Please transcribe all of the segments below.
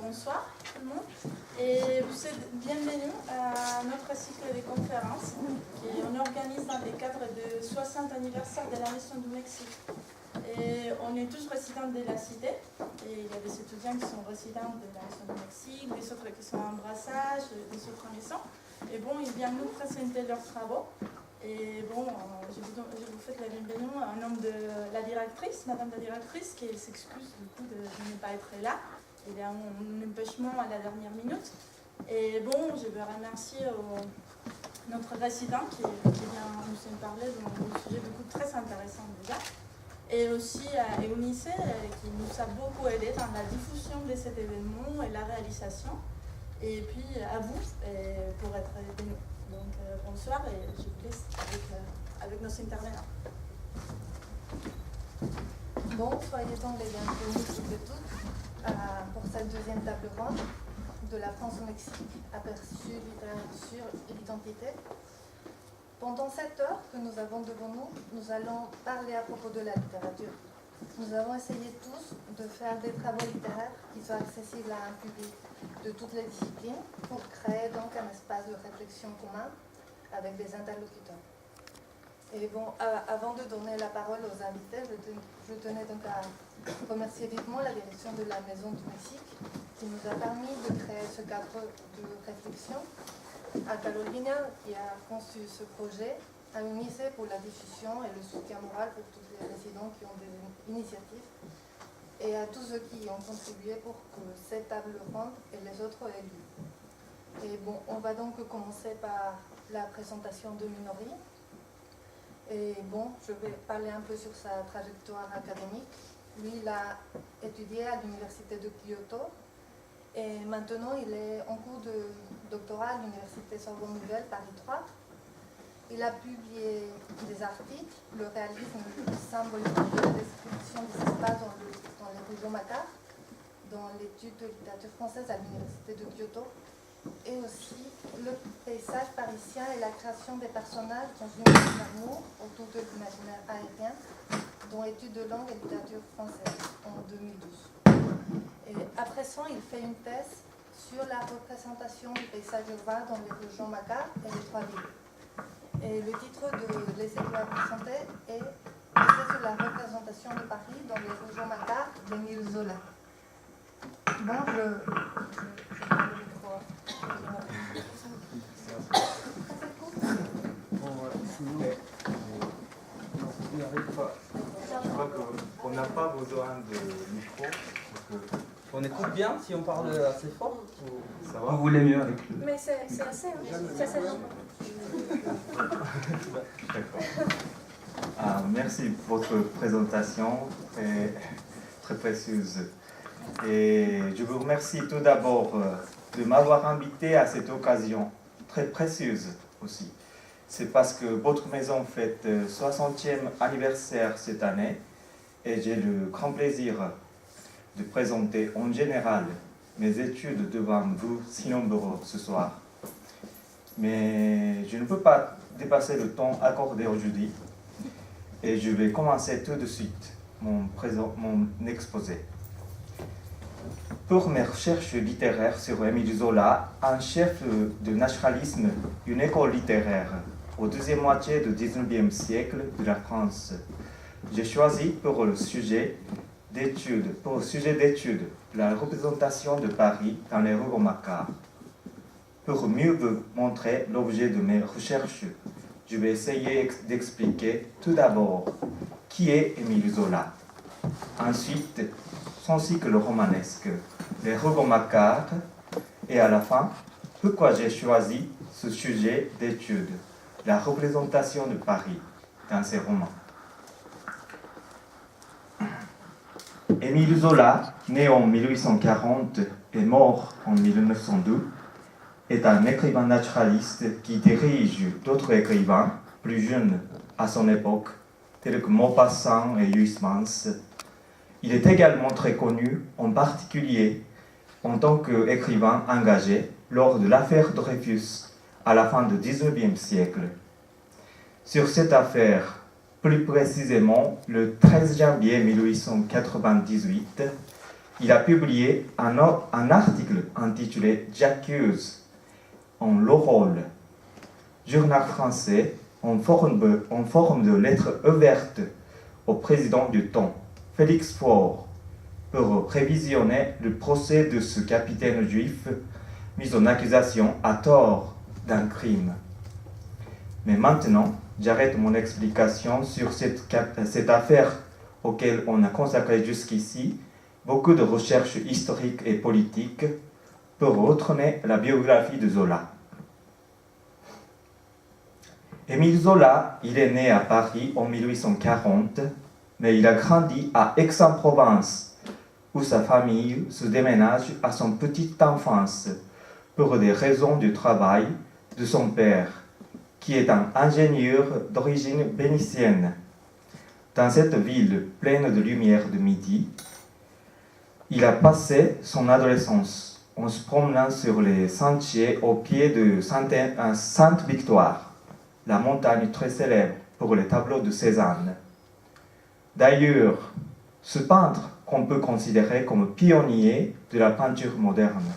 bonsoir tout le monde et vous êtes bienvenus à notre cycle de conférences qu'on organise dans le cadre du 60 anniversaire de la Nation du Mexique. Et on est tous résidents de la cité et il y a des étudiants qui sont résidents de la Nation du Mexique, des autres qui sont en brassage, des autres maisons. Et bon, ils viennent nous présenter leurs travaux. Et bon, je vous fais la bienvenue en nom de la directrice, madame la directrice, qui s'excuse du coup de ne pas être là. Il y a un empêchement à la dernière minute. Et bon, je veux remercier notre résident qui vient nous parler d'un sujet du coup très intéressant déjà. Et aussi à Eunice qui nous a beaucoup aidé dans la diffusion de cet événement et la réalisation. Et puis à vous pour être venu. Donc bonsoir et je vous laisse avec nos intervenants. Bon, soyez donc les bienvenus toutes et toutes pour cette deuxième table ronde de la France au Mexique, aperçu littérature et l'identité. Pendant 7 heures que nous avons devant nous, nous allons parler à propos de la littérature. Nous avons essayé tous de faire des travaux littéraires qui soient accessibles à un public de toutes les disciplines pour créer donc un espace de réflexion commun avec des interlocuteurs. Et bon, avant de donner la parole aux invités, je tenais donc à remercier vivement la direction de la Maison du Mexique qui nous a permis de créer ce cadre de réflexion, à Carolina qui a conçu ce projet, à Eunice pour la diffusion et le soutien moral pour tous les résidents qui ont des initiatives, et à tous ceux qui ont contribué pour que cette table ronde et les autres aient lieu. Et bon, on va donc commencer par la présentation de Minori. Et bon, je vais parler un peu sur sa trajectoire académique. Lui, il a étudié à l'université de Kyoto et maintenant il est en cours de doctorat à l'université Sorbonne Nouvelle Paris 3. Il a publié des articles, le réalisme symbolique de la description des espaces dans les régions Macar, dans l'étude de littérature française à l'université de Kyoto, et aussi le paysage parisien et la création des personnages dans une amour autour de l'imaginaire aérien, dont étude de langue et littérature française en 2012. Et après ça, il fait une thèse sur la représentation du paysage urbain dans les régions Macar et les trois villes. Et le titre de l'essai qu'il va présenter est Essai sur la représentation de Paris dans les régions Macar d'Émile Zola. Bon, je prends le micro. Je crois qu'on n'a pas besoin de micro. On écoute bien si on parle assez fort Ça va? Vous voulez mieux avec le... Mais c'est assez long. D'accord. Merci pour votre présentation très précieuse. Et je vous remercie tout d'abord de m'avoir invité à cette occasion très précieuse aussi. C'est parce que votre maison fête 60e anniversaire cette année et j'ai le grand plaisir de présenter en général mes études devant vous si nombreux ce soir. Mais je ne peux pas dépasser le temps accordé aujourd'hui et je vais commencer tout de suite mon exposé. Pour mes recherches littéraires sur Émile Zola, un chef de naturalisme, une école littéraire au deuxième moitié du XIXe siècle de la France, j'ai choisi pour le sujet d'étude la représentation de Paris dans les rues Macar. Pour mieux vous montrer l'objet de mes recherches, je vais essayer d'expliquer tout d'abord qui est Émile Zola. Ensuite, son cycle romanesque, les rues Macar, et à la fin, pourquoi j'ai choisi ce sujet d'étude, la représentation de Paris dans ses romans. Émile Zola, né en 1840 et mort en 1902, est un écrivain naturaliste qui dirige d'autres écrivains plus jeunes à son époque, tels que Maupassant et Huysmans. Il est également très connu, en particulier en tant qu'écrivain engagé lors de l'affaire Dreyfus à la fin du XIXe siècle. Sur cette affaire, plus précisément le 13 janvier 1898, il a publié un article intitulé J'accuse en l'Aurole, journal français en forme de lettre ouverte au président du temps, Félix Faure, pour révisionner le procès de ce capitaine juif mis en accusation à tort d'un crime. Mais maintenant, j'arrête mon explication sur cette affaire auquel on a consacré jusqu'ici beaucoup de recherches historiques et politiques pour retourner la biographie de Zola. Émile Zola, il est né à Paris en 1840, mais il a grandi à Aix-en-Provence, où sa famille se déménage à son petite enfance pour des raisons du travail de son père, qui est un ingénieur d'origine vénitienne. Dans cette ville pleine de lumière de midi, il a passé son adolescence en se promenant sur les sentiers au pied de Sainte-Victoire, la montagne très célèbre pour les tableaux de Cézanne. D'ailleurs, ce peintre qu'on peut considérer comme pionnier de la peinture moderne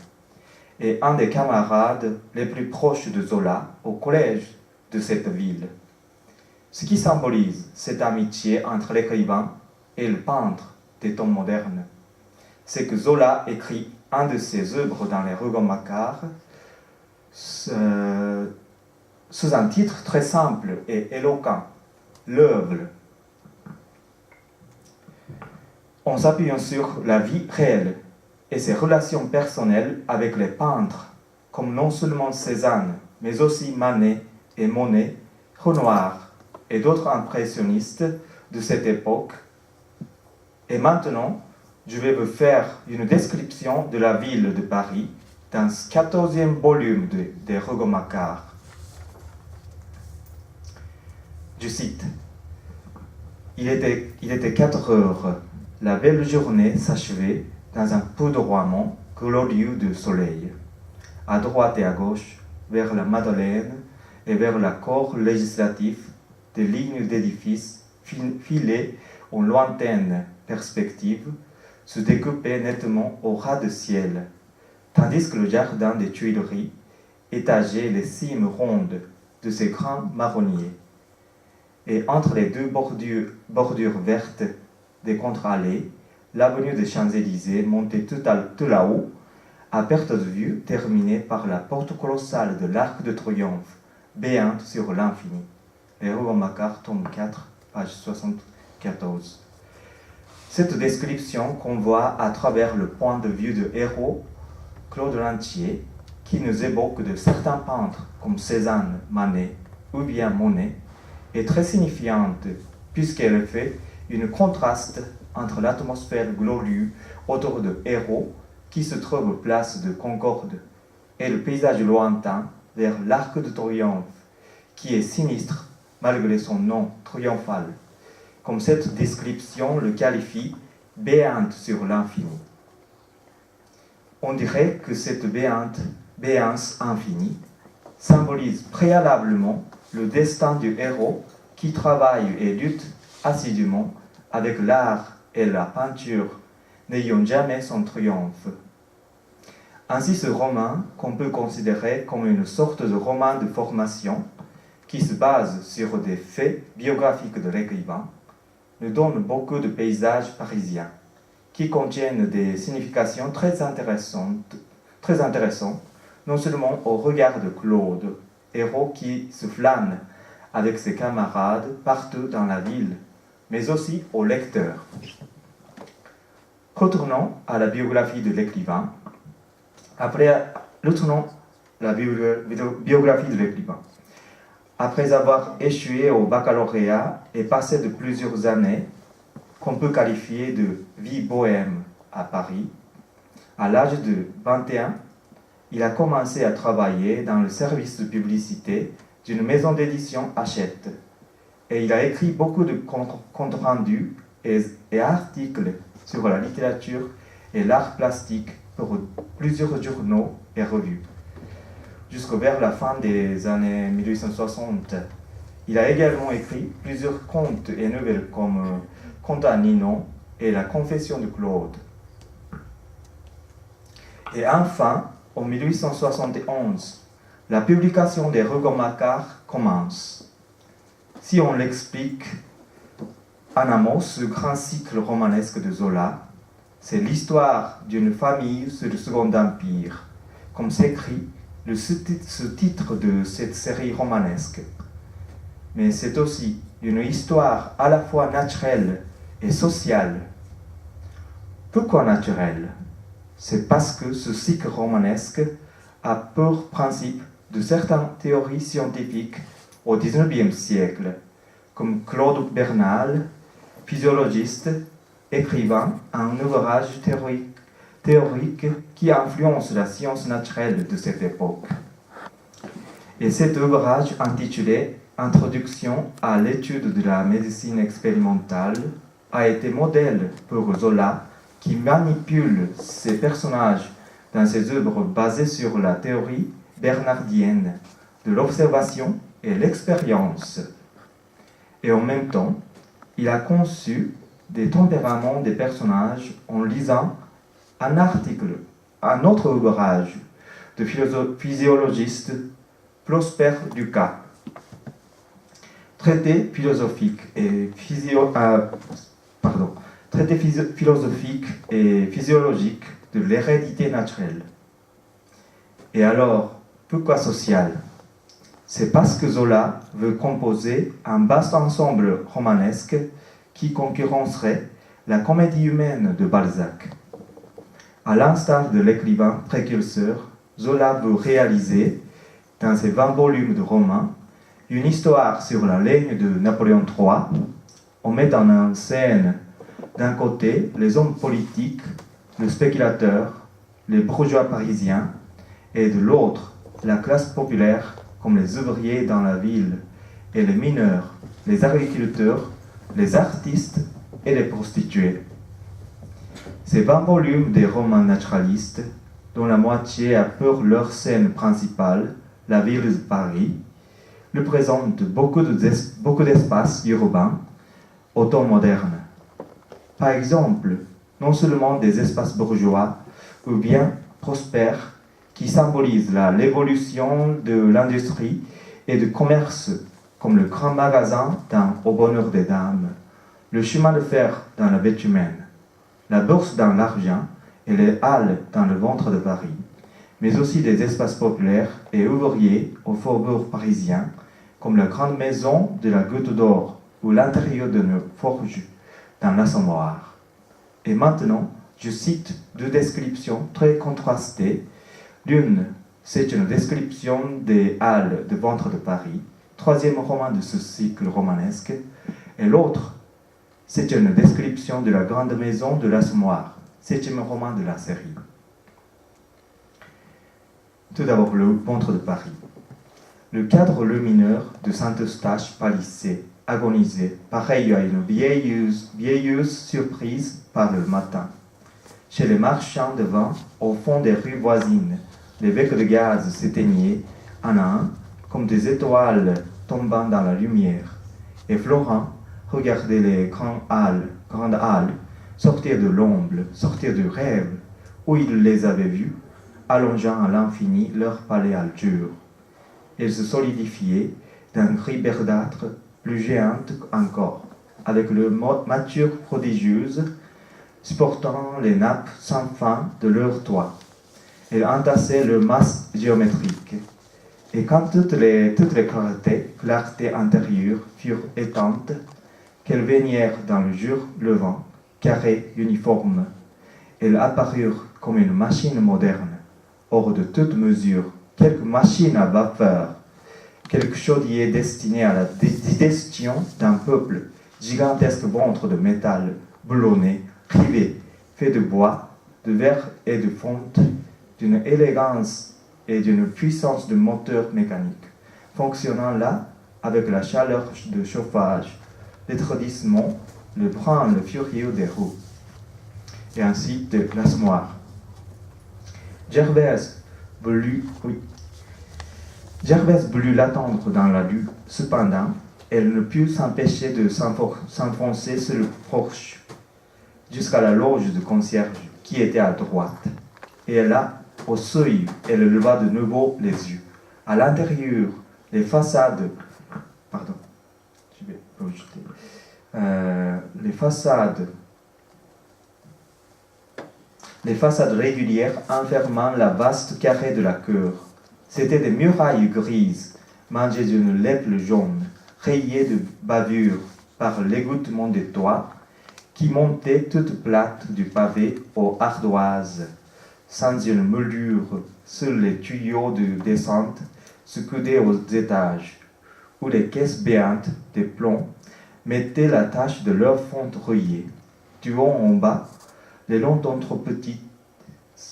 est un des camarades les plus proches de Zola au collège de cette ville. Ce qui symbolise cette amitié entre l'écrivain et le peintre des temps modernes, c'est que Zola écrit un de ses œuvres dans les Rougon-Macquart sous un titre très simple et éloquent, L'œuvre. En s'appuyant sur la vie réelle et ses relations personnelles avec les peintres, comme non seulement Cézanne, mais aussi Manet et Monet, Renoir et d'autres impressionnistes de cette époque. Et maintenant, je vais vous faire une description de la ville de Paris dans ce 14e volume des Rougon-Macquart. Je cite. Il était 4 heures. La belle journée s'achevait dans un poudroiement glorieux de soleil. À droite et à gauche, vers la Madeleine et vers la cour législative, des lignes d'édifices filées en lointaine perspective se découpaient nettement au ras de ciel, tandis que le jardin des Tuileries étageait les cimes rondes de ses grands marronniers. Et entre les deux bordures vertes des contre-allées, l'avenue des Champs-Élysées montait tout là-haut, à perte de vue, terminée par la porte colossale de l'Arc de Triomphe, béante sur l'infini. Les Rougon-Macquart, tome 4, page 74. Cette description qu'on voit à travers le point de vue de héros, Claude Lantier, qui nous évoque de certains peintres comme Cézanne, Manet ou bien Monet, est très signifiante puisqu'elle fait une contraste entre l'atmosphère glorieuse autour de héros qui se trouve place de Concorde et le paysage lointain vers l'Arc de Triomphe qui est sinistre malgré son nom triomphal, comme cette description le qualifie béante sur l'infini. On dirait que cette béance infinie symbolise préalablement le destin du héros qui travaille et lutte assidûment avec l'art et la peinture, n'ayant jamais son triomphe. Ainsi, ce roman, qu'on peut considérer comme une sorte de roman de formation, qui se base sur des faits biographiques de l'écrivain, nous donne beaucoup de paysages parisiens, qui contiennent des significations très intéressantes, non seulement au regard de Claude, héros qui se flâne avec ses camarades partout dans la ville, mais aussi au lecteur. Retournons à la biographie de l'écrivain. Après avoir échoué au baccalauréat et passé de plusieurs années qu'on peut qualifier de vie bohème à Paris, à l'âge de 21, il a commencé à travailler dans le service de publicité d'une maison d'édition Hachette. Et il a écrit beaucoup de comptes rendus et articles sur la littérature et l'art plastique pour plusieurs journaux et revues. Jusqu'à vers la fin des années 1860, il a également écrit plusieurs contes et nouvelles comme Conte à Ninon et La Confession de Claude. Et enfin, en 1871, la publication des Rougon-Macquart commence. Si on l'explique en un mot, ce grand cycle romanesque de Zola, c'est l'histoire d'une famille sous le Second Empire, comme s'écrit le sous-titre de cette série romanesque. Mais c'est aussi une histoire à la fois naturelle et sociale. Pourquoi naturelle? C'est parce que ce cycle romanesque a pour principe de certaines théories scientifiques au XIXe siècle, comme Claude Bernal, physiologiste, écrivain, un ouvrage théorique qui influence la science naturelle de cette époque. Et cet ouvrage intitulé Introduction à l'étude de la médecine expérimentale a été modèle pour Zola, qui manipule ses personnages dans ses œuvres basées sur la théorie bernardienne de l'observation et l'expérience. Et en même temps, il a conçu des tempéraments des personnages en lisant un autre ouvrage de physiologiste Prosper Dukas. Traité philosophique et physiologique de l'hérédité naturelle. Et alors, pourquoi social? C'est parce que Zola veut composer un vaste ensemble romanesque qui concurrencerait la comédie humaine de Balzac. À l'instar de l'écrivain précurseur, Zola veut réaliser, dans ses 20 volumes de romans, une histoire sur la ligne de Napoléon III, en mettant en scène d'un côté les hommes politiques, les spéculateurs, les bourgeois parisiens, et de l'autre la classe populaire comme les ouvriers dans la ville, et les mineurs, les agriculteurs, les artistes et les prostituées. Ces 20 volumes des romans naturalistes, dont la moitié a pour leur scène principale la ville de Paris, lui présentent beaucoup d'espaces urbains au temps moderne. Par exemple, non seulement des espaces bourgeois ou bien prospères qui symbolisent l'évolution de l'industrie et du commerce, comme le grand magasin dans Au bonheur des dames, le chemin de fer dans la bitumen, la bourse dans l'argent et les halles dans le ventre de Paris, mais aussi des espaces populaires et ouvriers au faubourg parisien, comme la grande maison de la Goutte d'Or ou l'intérieur d'une forge dans l'Assommoir. Et maintenant, je cite deux descriptions très contrastées. L'une, c'est une description des halles de ventre de Paris, troisième roman de ce cycle romanesque, et l'autre, c'est une description de la grande maison de l'Assommoir, septième roman de la série. Tout d'abord, le ventre de Paris. Le cadre lumineux de Saint-Eustache pâlissait, agonisait, pareil à une vieilleuse surprise par le matin. Chez les marchands de vin, au fond des rues voisines, les becs de gaz s'éteignaient un à un, comme des étoiles tombant dans la lumière. Et Florent regardait les grandes halles, sortir de l'ombre, sortir du rêve, où il les avait vues, allongeant à l'infini leur palais alture. Elles se solidifiaient d'un gris verdâtre plus géante encore, avec leur mature prodigieuse, supportant les nappes sans fin de leur toit. Elles entassaient leurs masses géométriques. Et quand toutes les clartés intérieures furent éteintes, qu'elles baignèrent dans le jour levant, carrées, uniformes, elles apparurent comme une machine moderne, hors de toute mesure, quelque machine à vapeur, quelque chaudier destiné à la digestion d'un peuple, gigantesque ventre de métal, boulonné, rivé, fait de bois, de verre et de fonte, d'une élégance et d'une puissance de moteur mécanique, fonctionnant là avec la chaleur de chauffage, l'étourdissement, le brin, le furieux des roues, et ainsi de l'Assommoir. Gervaise voulut l'attendre dans la rue. Cependant, elle ne put s'empêcher de s'enfoncer sur le porche jusqu'à la loge de concierge qui était à droite. Et là, au seuil, elle leva de nouveau les yeux. À l'intérieur, les façades... Pardon, je vais projeter. Les façades régulières enfermant la vaste carré de la cour. C'étaient des murailles grises, mangées d'une lèpre jaune, rayées de bavures par l'égouttement des toits, qui montaient toutes plates du pavé aux ardoises, sans une moulure sur les tuyaux de descente secoués aux étages, où les caisses béantes des plombs mettaient la tache de leur fonte rouillée. Du haut en bas, les longs d'entre-petits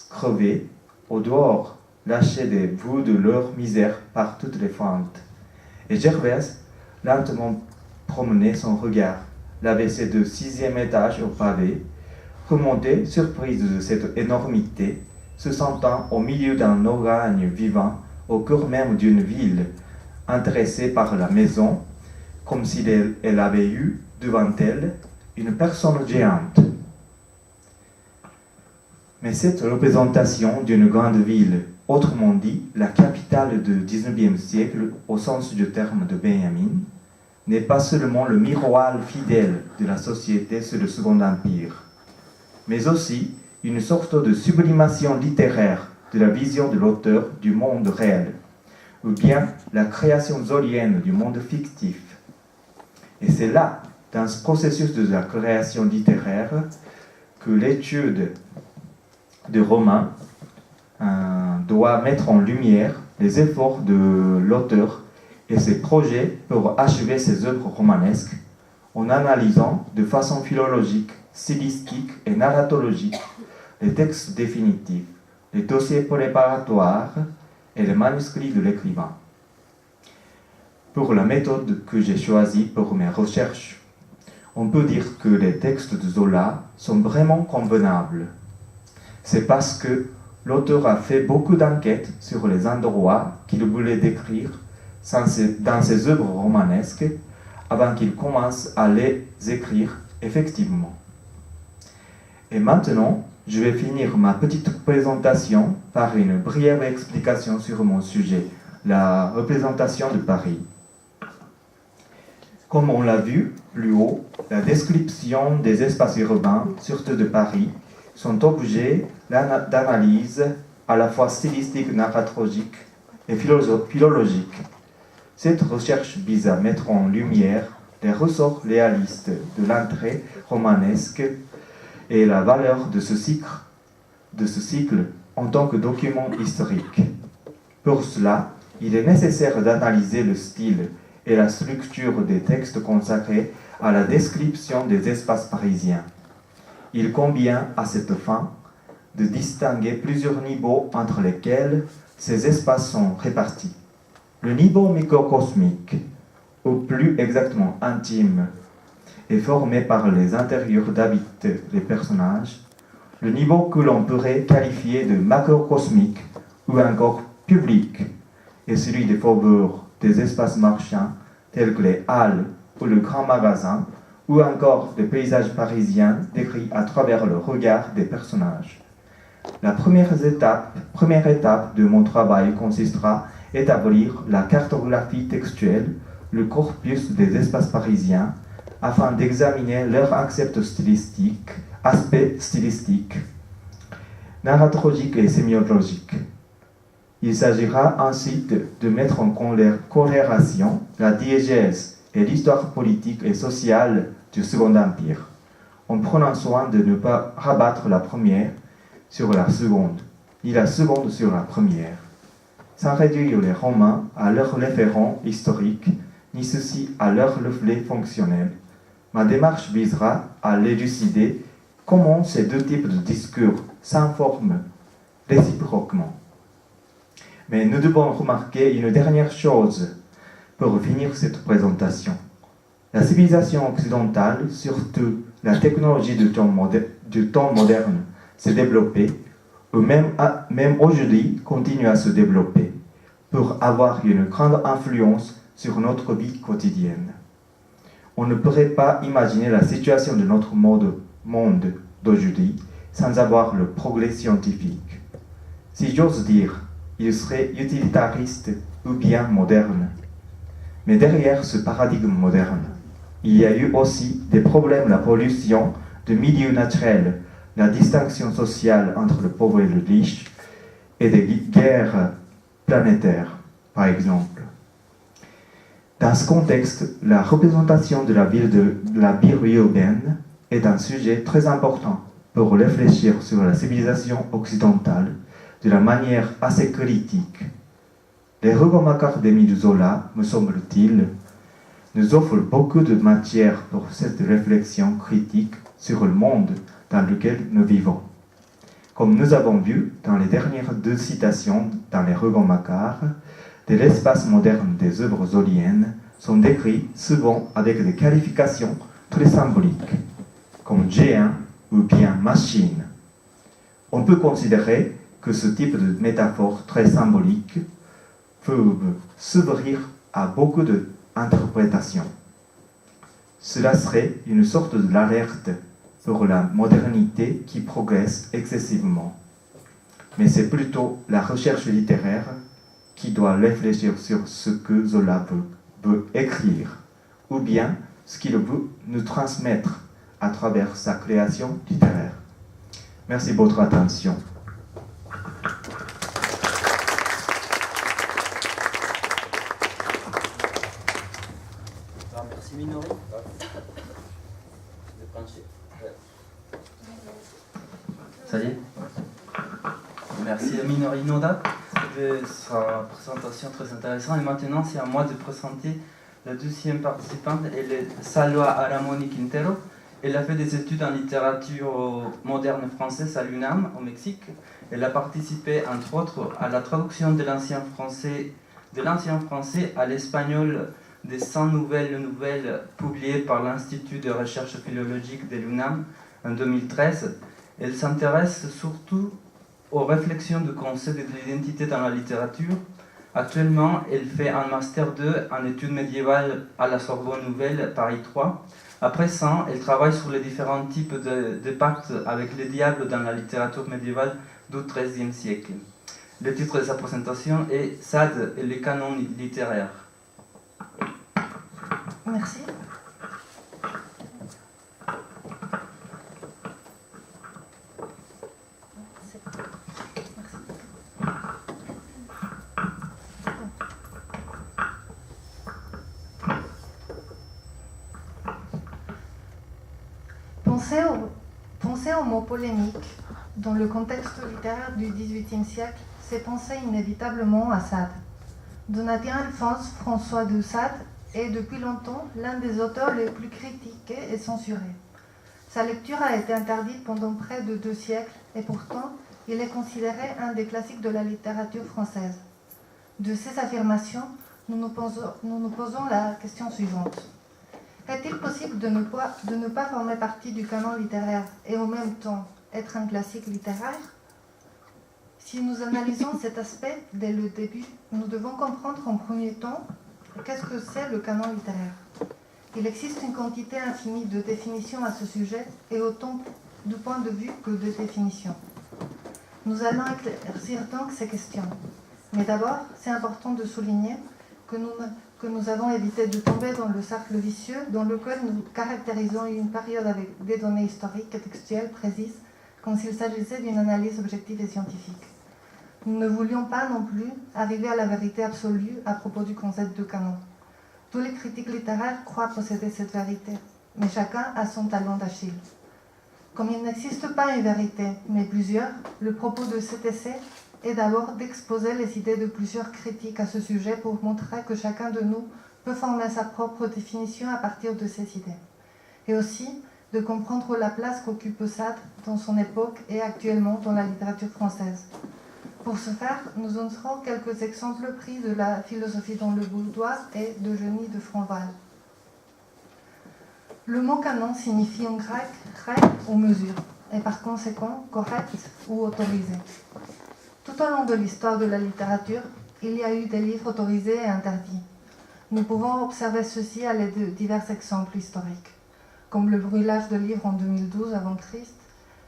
crevés, au dehors, lâchaient des bouts de leur misère par toutes les fentes. Et Gervaise, lentement promenait son regard, l'abaissait du 6e étage au pavé, remontait, surprise de cette énormité, se sentant au milieu d'un orage vivant, au cœur même d'une ville, intéressée par la maison, comme si elle avait eu devant elle une personne géante. Mais cette représentation d'une grande ville, autrement dit la capitale du XIXe siècle au sens du terme de Benjamin, n'est pas seulement le miroir fidèle de la société sous le Second Empire, mais aussi une sorte de sublimation littéraire de la vision de l'auteur du monde réel, ou bien la création zolienne du monde fictif. Et c'est là, dans ce processus de la création littéraire, que l'étude de Romain doit mettre en lumière les efforts de l'auteur et ses projets pour achever ses œuvres romanesques, en analysant de façon philologique, stylistique et narratologique les textes définitifs, les dossiers préparatoires et les manuscrits de l'écrivain. Pour la méthode que j'ai choisie pour mes recherches, on peut dire que les textes de Zola sont vraiment convenables. C'est parce que l'auteur a fait beaucoup d'enquêtes sur les endroits qu'il voulait décrire dans ses œuvres romanesques avant qu'il commence à les écrire effectivement. Et maintenant, je vais finir ma petite présentation par une brève explication sur mon sujet, la représentation de Paris. Comme on l'a vu plus haut, la description des espaces urbains, surtout de Paris, sont objets d'analyse à la fois stylistique, narratologique et philologique. Cette recherche vise à mettre en lumière les ressorts réalistes de l'entrée romanesque et la valeur de ce cycle en tant que document historique. Pour cela, il est nécessaire d'analyser le style et la structure des textes consacrés à la description des espaces parisiens. Il convient à cette fin de distinguer plusieurs niveaux entre lesquels ces espaces sont répartis. Le niveau microcosmique, ou plus exactement intime, est formé par les intérieurs d'habitent les personnages. Le niveau que l'on pourrait qualifier de macrocosmique ou encore public est celui des faubourgs, des espaces marchands tels que les halles ou le grand magasin, ou encore des paysages parisiens décrits à travers le regard des personnages. La première étape de mon travail consistera à établir la cartographie textuelle, le corpus des espaces parisiens, afin d'examiner leur aspect stylistique, narratologique et sémiologique. Il s'agira ensuite de mettre en corrélation la diégèse et l'histoire politique et sociale du Second Empire, en prenant soin de ne pas rabattre la première sur la seconde, ni la seconde sur la première, sans réduire les Romains à leur référent historique, ni ceux-ci à leur reflet fonctionnel. Ma démarche visera à élucider comment ces deux types de discours s'informent réciproquement. Mais nous devons remarquer une dernière chose pour finir cette présentation. La civilisation occidentale, surtout la technologie du temps moderne, s'est développée, ou même aujourd'hui continue à se développer, pour avoir une grande influence sur notre vie quotidienne. On ne pourrait pas imaginer la situation de notre monde d'aujourd'hui sans avoir le progrès scientifique. Si j'ose dire, il serait utilitariste ou bien moderne. Mais derrière ce paradigme moderne, il y a eu aussi des problèmes, la pollution de milieux naturels, la distinction sociale entre le pauvre et le riche, et des guerres planétaires, par exemple. Dans ce contexte, la représentation de la vie urbaine est un sujet très important pour réfléchir sur la civilisation occidentale de la manière assez critique. Les Rougon-Macquart d'Émile Zola, me semble-t-il, nous offrent beaucoup de matière pour cette réflexion critique sur le monde dans lequel nous vivons. Comme nous avons vu dans les dernières 2 citations dans les Rougon-Macquart, de l'espace moderne des œuvres zoliennes sont décrits souvent avec des qualifications très symboliques, comme géant ou bien machine. On peut considérer que ce type de métaphore très symbolique peut s'ouvrir à beaucoup d'interprétations. Cela serait une sorte d'alerte pour la modernité qui progresse excessivement. Mais c'est plutôt la recherche littéraire qui doit réfléchir sur ce que Zola veut écrire, ou bien ce qu'il veut nous transmettre à travers sa création littéraire. Merci de votre attention. Merci Minori. Ça y est. Merci à Minori Noda de sa présentation très intéressante. Et maintenant, c'est à moi de présenter la 2e participante. Elle est Salwa Aramoni Quintero. Elle a fait des études en littérature moderne française à l'UNAM, au Mexique. Elle a participé, entre autres, à la traduction de l'ancien français à l'espagnol des 100 nouvelles publiées par l'Institut de recherche philologique de l'UNAM en 2013. Elle s'intéresse surtout aux réflexions de concept de l'identité dans la littérature. Actuellement, elle fait un Master 2 en études médiévales à la Sorbonne Nouvelle, Paris 3. Après ça, elle travaille sur les différents types de pactes avec les diables dans la littérature médiévale du XIIIe siècle. Le titre de sa présentation est Sade et les canons littéraires. Merci. Penser au mot polémique dans le contexte littéraire du XVIIIe siècle, c'est penser inévitablement à Sade. Donatien Alphonse François de Sade est depuis longtemps l'un des auteurs les plus critiqués et censurés. Sa lecture a été interdite pendant près de 2 siècles et pourtant il est considéré un des classiques de la littérature française. De ces affirmations, nous nous posons la question suivante. Est-il possible de ne pas former partie du canon littéraire et en même temps être un classique littéraire? Si nous analysons cet aspect dès le début, nous devons comprendre en premier temps qu'est-ce que c'est le canon littéraire. Il existe une quantité infinie de définitions à ce sujet et autant de points de vue que de définitions. Nous allons éclaircir donc ces questions. Mais d'abord, c'est important de souligner que nous avons évité de tomber dans le cercle vicieux dans lequel nous caractérisons une période avec des données historiques et textuelles précises, comme s'il s'agissait d'une analyse objective et scientifique. Nous ne voulions pas non plus arriver à la vérité absolue à propos du concept de canon. Tous les critiques littéraires croient posséder cette vérité, mais chacun a son talon d'Achille. Comme il n'existe pas une vérité, mais plusieurs, le propos de cet essai est d'abord d'exposer les idées de plusieurs critiques à ce sujet pour montrer que chacun de nous peut former sa propre définition à partir de ces idées. Et aussi de comprendre la place qu'occupe Sade dans son époque et actuellement dans la littérature française. Pour ce faire, nous donnerons quelques exemples pris de la philosophie dans le boudoir et d'Eugénie de Franval. Le mot canon signifie en grec « règle » ou « mesure » et par conséquent « correct » ou « autorisé ». Tout au long de l'histoire de la littérature, il y a eu des livres autorisés et interdits. Nous pouvons observer ceci à l'aide de divers exemples historiques, comme le brûlage de livres en 2012 avant Christ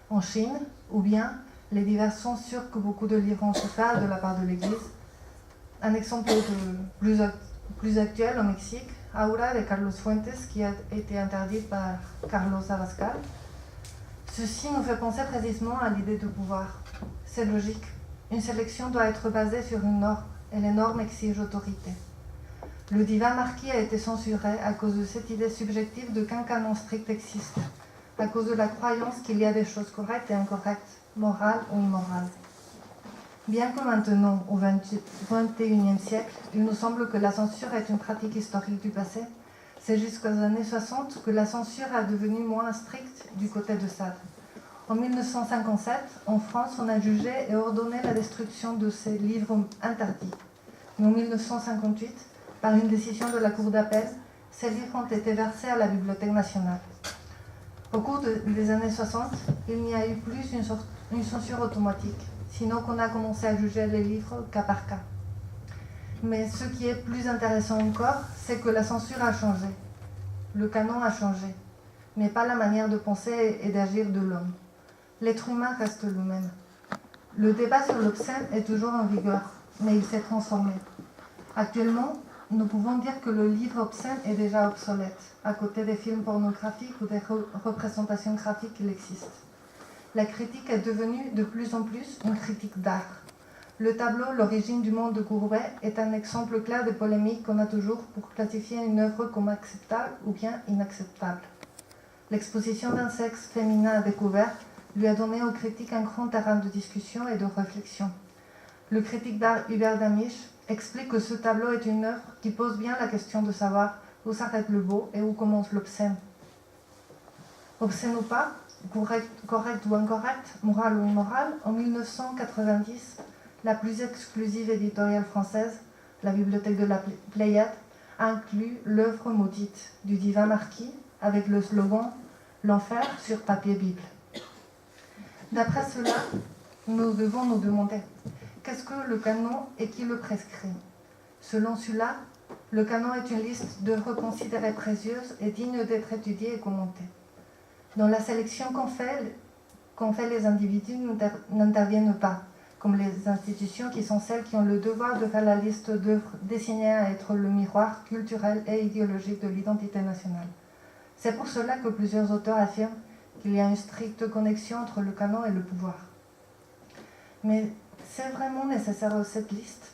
en Chine, ou bien les diverses censures que beaucoup de livres ont souffert de la part de l'Église. Un exemple plus actuel au Mexique, Aura de Carlos Fuentes, qui a été interdite par Carlos Abascal. Ceci nous fait penser précisément à l'idée de pouvoir. C'est logique. Une sélection doit être basée sur une norme, et les normes exigent autorité. Le divin marquis a été censuré à cause de cette idée subjective de qu'un canon strict existe, à cause de la croyance qu'il y a des choses correctes et incorrectes, morales ou immorales. Bien que maintenant, au XXIe siècle, il nous semble que la censure est une pratique historique du passé, c'est jusqu'aux années 60 que la censure est devenue moins stricte du côté de Sade. En 1957, en France, on a jugé et ordonné la destruction de ces livres interdits. Mais en 1958, par une décision de la Cour d'appel, ces livres ont été versés à la Bibliothèque nationale. Au cours des années 60, il n'y a eu plus une censure automatique, sinon qu'on a commencé à juger les livres cas par cas. Mais ce qui est plus intéressant encore, c'est que la censure a changé. Le canon a changé, mais pas la manière de penser et d'agir de l'homme. L'être humain reste le même. Le débat sur l'obscène est toujours en vigueur, mais il s'est transformé. Actuellement, nous pouvons dire que le livre obscène est déjà obsolète, à côté des films pornographiques ou des représentations graphiques qu'il existe. La critique est devenue de plus en plus une critique d'art. Le tableau « L'origine du monde » de Courbet est un exemple clair de polémique qu'on a toujours pour classifier une œuvre comme acceptable ou bien inacceptable. L'exposition d'un sexe féminin à découvert lui a donné aux critiques un grand terrain de discussion et de réflexion. Le critique d'art Hubert Damisch explique que ce tableau est une œuvre qui pose bien la question de savoir où s'arrête le beau et où commence l'obscène. Obscène ou pas, correct ou incorrect, moral ou immoral, en 1990, la plus exclusive éditoriale française, la Bibliothèque de la Pléiade, a inclus l'œuvre maudite du divin marquis avec le slogan « L'enfer sur papier Bible ». D'après cela, nous devons nous demander qu'est-ce que le canon et qui le prescrit. Selon cela, le canon est une liste d'œuvres considérées précieuses et dignes d'être étudiées et commentées. Dans la sélection qu'ont fait les individus n'interviennent pas, comme les institutions qui sont celles qui ont le devoir de faire la liste d'œuvres destinées à être le miroir culturel et idéologique de l'identité nationale. C'est pour cela que plusieurs auteurs affirment qu'il y a une stricte connexion entre le canon et le pouvoir. Mais c'est vraiment nécessaire cette liste ?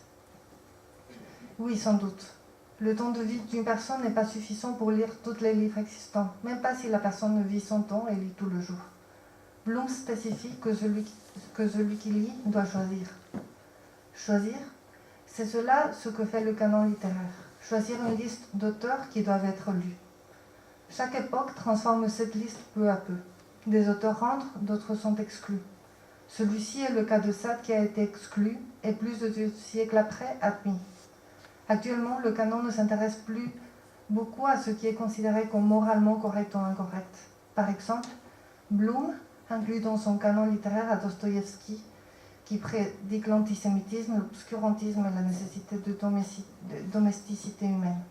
Oui, sans doute. Le temps de vie d'une personne n'est pas suffisant pour lire tous les livres existants, même pas si la personne vit 100 ans et lit tout le jour. Bloom spécifie que celui qui lit doit choisir. Choisir, c'est cela ce que fait le canon littéraire. Choisir une liste d'auteurs qui doivent être lus. Chaque époque transforme cette liste peu à peu. Des auteurs rentrent, d'autres sont exclus. Celui-ci est le cas de Sade qui a été exclu et plus de 2 siècles après admis. Actuellement, le canon ne s'intéresse plus beaucoup à ce qui est considéré comme moralement correct ou incorrect. Par exemple, Bloom inclut dans son canon littéraire à Dostoïevski, qui prédique l'antisémitisme, l'obscurantisme et la nécessité de domesticité humaine.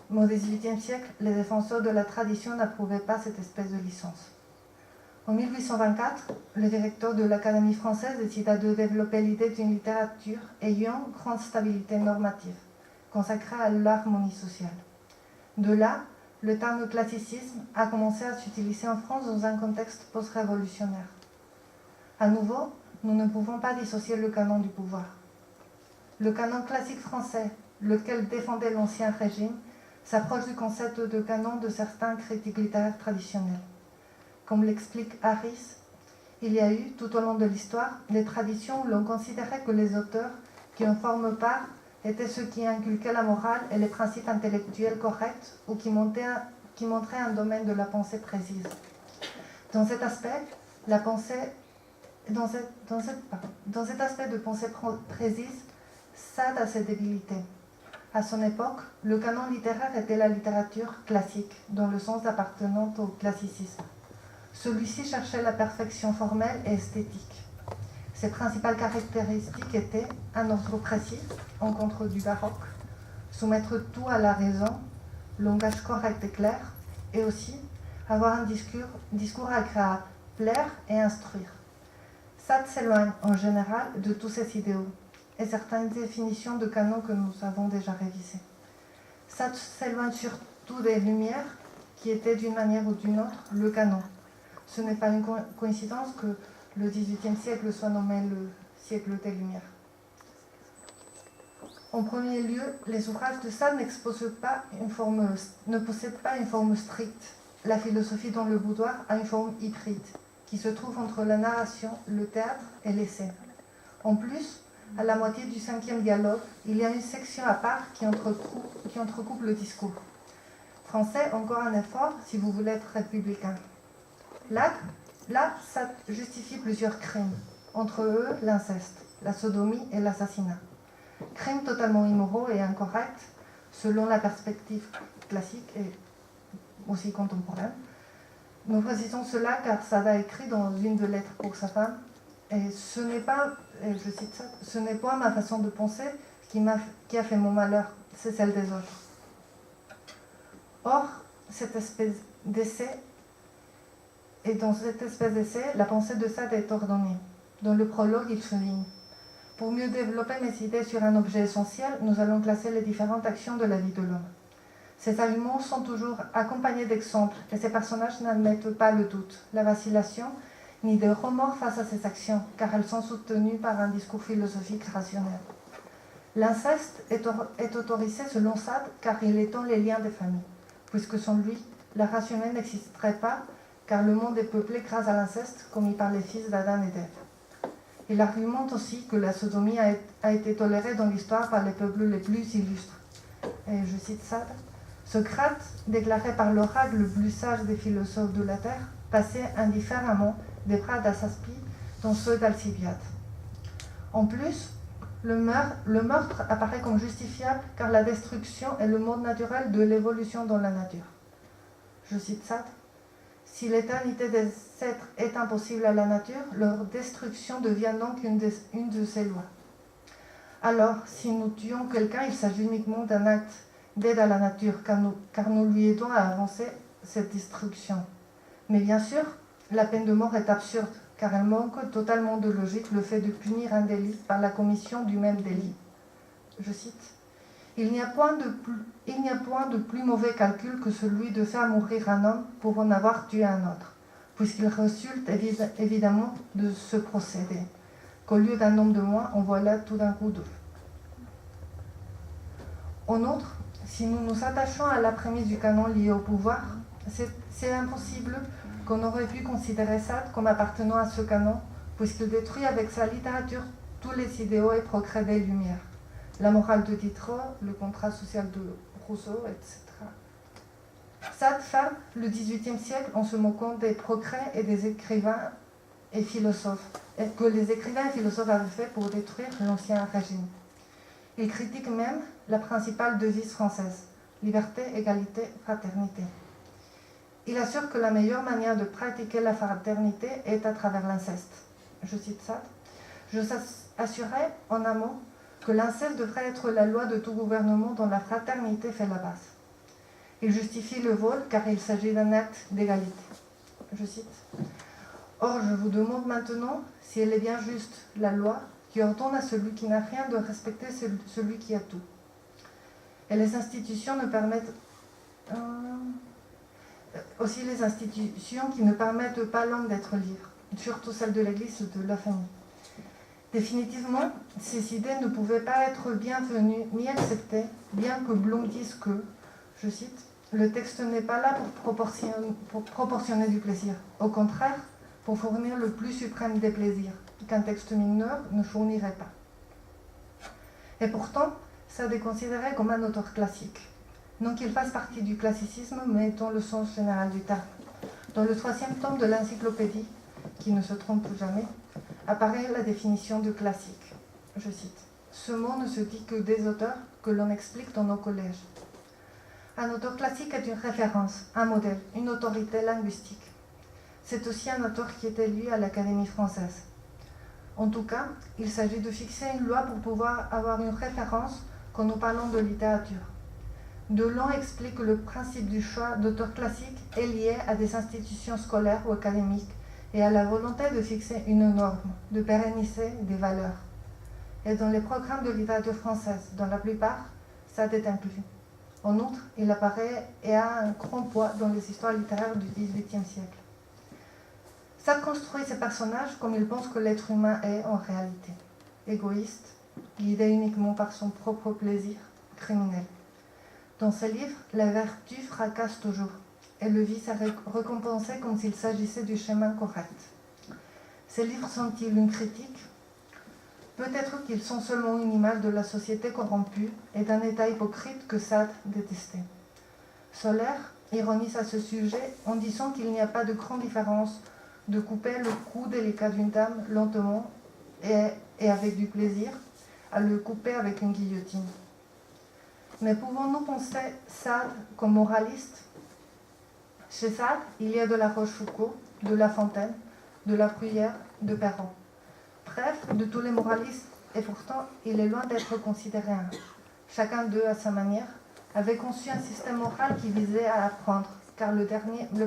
Mais au XVIIIe siècle, les défenseurs de la tradition n'approuvaient pas cette espèce de licence. En 1824, le directeur de l'Académie française décida de développer l'idée d'une littérature ayant grande stabilité normative, consacrée à l'harmonie sociale. De là, le terme classicisme a commencé à s'utiliser en France dans un contexte post-révolutionnaire. À nouveau, nous ne pouvons pas dissocier le canon du pouvoir. Le canon classique français, lequel défendait l'Ancien Régime, s'approche du concept de canon de certains critiques littéraires traditionnels. Comme l'explique Harris, il y a eu, tout au long de l'histoire, des traditions où l'on considérait que les auteurs qui en forment part étaient ceux qui inculquaient la morale et les principes intellectuels corrects ou qui montraient un domaine de la pensée précise. Dans cet aspect, dans cet aspect de pensée précise, Sade a ses débilités. À son époque, le canon littéraire était la littérature classique, dans le sens appartenant au classicisme. Celui-ci cherchait la perfection formelle et esthétique. Ses principales caractéristiques étaient un ordre précis, en contre du baroque, soumettre tout à la raison, langage correct et clair, et aussi avoir un discours agréable, plaire et instruire. Sade s'éloigne en général de tous ces idéaux et certaines définitions de canon que nous avons déjà révisées. Sade s'éloigne surtout des Lumières, qui étaient d'une manière ou d'une autre le canon. Ce n'est pas une coïncidence que le XVIIIe siècle soit nommé le siècle des Lumières. En premier lieu, les ouvrages de Sade ne possèdent pas une forme stricte. La philosophie dans le boudoir a une forme hybride, qui se trouve entre la narration, le théâtre et l'essai. En plus, à la moitié du 5e dialogue, il y a une section à part qui entrecoupe le discours. Français, encore un effort si vous voulez être républicain. Là, ça justifie plusieurs crimes, entre eux l'inceste, la sodomie et l'assassinat. Crimes totalement immoraux et incorrects, selon la perspective classique et aussi contemporaine. Nous précisons cela car Sade a écrit dans une de lettres pour sa femme, et ce n'est pas, et je cite ça, ce n'est pas ma façon de penser qui a fait mon malheur, c'est celle des autres. Or, cette espèce d'essai, et dans cette espèce d'essai, la pensée de Sade est ordonnée. Dans le prologue, il souligne: pour mieux développer mes idées sur un objet essentiel, nous allons classer les différentes actions de la vie de l'homme. Ces arguments sont toujours accompagnés d'exemples, et ces personnages n'admettent pas le doute, la vacillation, ni de remords face à ces actions, car elles sont soutenues par un discours philosophique rationnel. L'inceste est autorisé selon Sade, car il étend les liens des familles, puisque sans lui, la race humaine n'existerait pas, car le monde est peuplé grâce à l'inceste, commis par les fils d'Adam et d'Ève. Il argumente aussi que la sodomie a été tolérée dans l'histoire par les peuples les plus illustres. Et je cite Sade: Socrate, déclaré par l'oracle le plus sage des philosophes de la terre, passait indifféremment des bras d'Asaspi dans ceux d'Alcibiade. En plus, le meurtre apparaît comme justifiable car la destruction est le mode naturel de l'évolution dans la nature. Je cite Sade: si l'éternité des êtres est impossible à la nature, leur destruction devient donc une de ses lois. Alors, si nous tuons quelqu'un, il s'agit uniquement d'un acte d'aide à la nature, car nous lui aidons à avancer cette destruction. Mais bien sûr, la peine de mort est absurde, car elle manque totalement de logique, le fait de punir un délit par la commission du même délit. Je cite: il n'y a point de plus mauvais calcul que celui de faire mourir un homme pour en avoir tué un autre, puisqu'il résulte évidemment de ce procédé, qu'au lieu d'un homme de moins, on voit là tout d'un coup deux. En outre, si nous nous attachons à la prémisse du canon lié au pouvoir, c'est impossible qu'on aurait pu considérer Sade comme appartenant à ce canon, puisqu'il détruit avec sa littérature tous les idéaux et progrès des Lumières. La morale de Diderot, le contrat social de Rousseau, etc. Sade ferme le XVIIIe siècle en se moquant des progrès et des écrivains et philosophes, et que les écrivains et philosophes avaient fait pour détruire l'ancien régime. Il critique même la principale devise française: liberté, égalité, fraternité. Il assure que la meilleure manière de pratiquer la fraternité est à travers l'inceste. Je cite Sade: je assurais en amont que l'inceste devrait être la loi de tout gouvernement dont la fraternité fait la base. Il justifie le vol car il s'agit d'un acte d'égalité. Je cite: or, je vous demande maintenant si elle est bien juste, la loi qui ordonne à celui qui n'a rien de respecter celui qui a tout. Et les institutions ne permettent aussi les institutions qui ne permettent pas l'homme d'être libre, surtout celles de l'Église ou de la famille. Définitivement, ces idées ne pouvaient pas être bienvenues ni acceptées, bien que Blum dise que, je cite, le texte n'est pas là pour proportionner du plaisir. Au contraire, pour fournir le plus suprême des plaisirs, qu'un texte mineur ne fournirait pas. Et pourtant, Sade est considéré comme un auteur classique. Non qu'il fasse partie du classicisme, mais dans le sens général du terme. Dans le 3e tome de l'encyclopédie, qui ne se trompe jamais, apparaît la définition de classique. Je cite: ce mot ne se dit que des auteurs que l'on explique dans nos collèges. Un auteur classique est une référence, un modèle, une autorité linguistique. C'est aussi un auteur qui est élu à l'Académie française. En tout cas, il s'agit de fixer une loi pour pouvoir avoir une référence quand nous parlons de littérature. Delon explique que le principe du choix d'auteurs classiques est lié à des institutions scolaires ou académiques et à la volonté de fixer une norme, de pérenniser des valeurs. Et dans les programmes de littérature française, dans la plupart, Sade est inclus. En outre, il apparaît et a un grand poids dans les histoires littéraires du XVIIIe siècle. Sade construit ses personnages comme il pense que l'être humain est en réalité, égoïste, guidé uniquement par son propre plaisir, criminel. Dans ses livres, la vertu fracasse toujours, et le vice est récompensé comme s'il s'agissait du chemin correct. Ces livres sont-ils une critique ? Peut-être qu'ils sont seulement une image de la société corrompue et d'un état hypocrite que Sade détestait. Solaire ironise à ce sujet en disant qu'il n'y a pas de grande différence de couper le cou délicat d'une dame lentement et avec du plaisir, à le couper avec une guillotine. Mais pouvons-nous penser Sade comme moraliste ? Chez Sade, il y a de la Rochefoucauld, de La Fontaine, de La Bruyère, de Perrault. Bref, de tous les moralistes, et pourtant, il est loin d'être considéré un. Chacun d'eux, à sa manière, avait conçu un système moral qui visait à apprendre, car le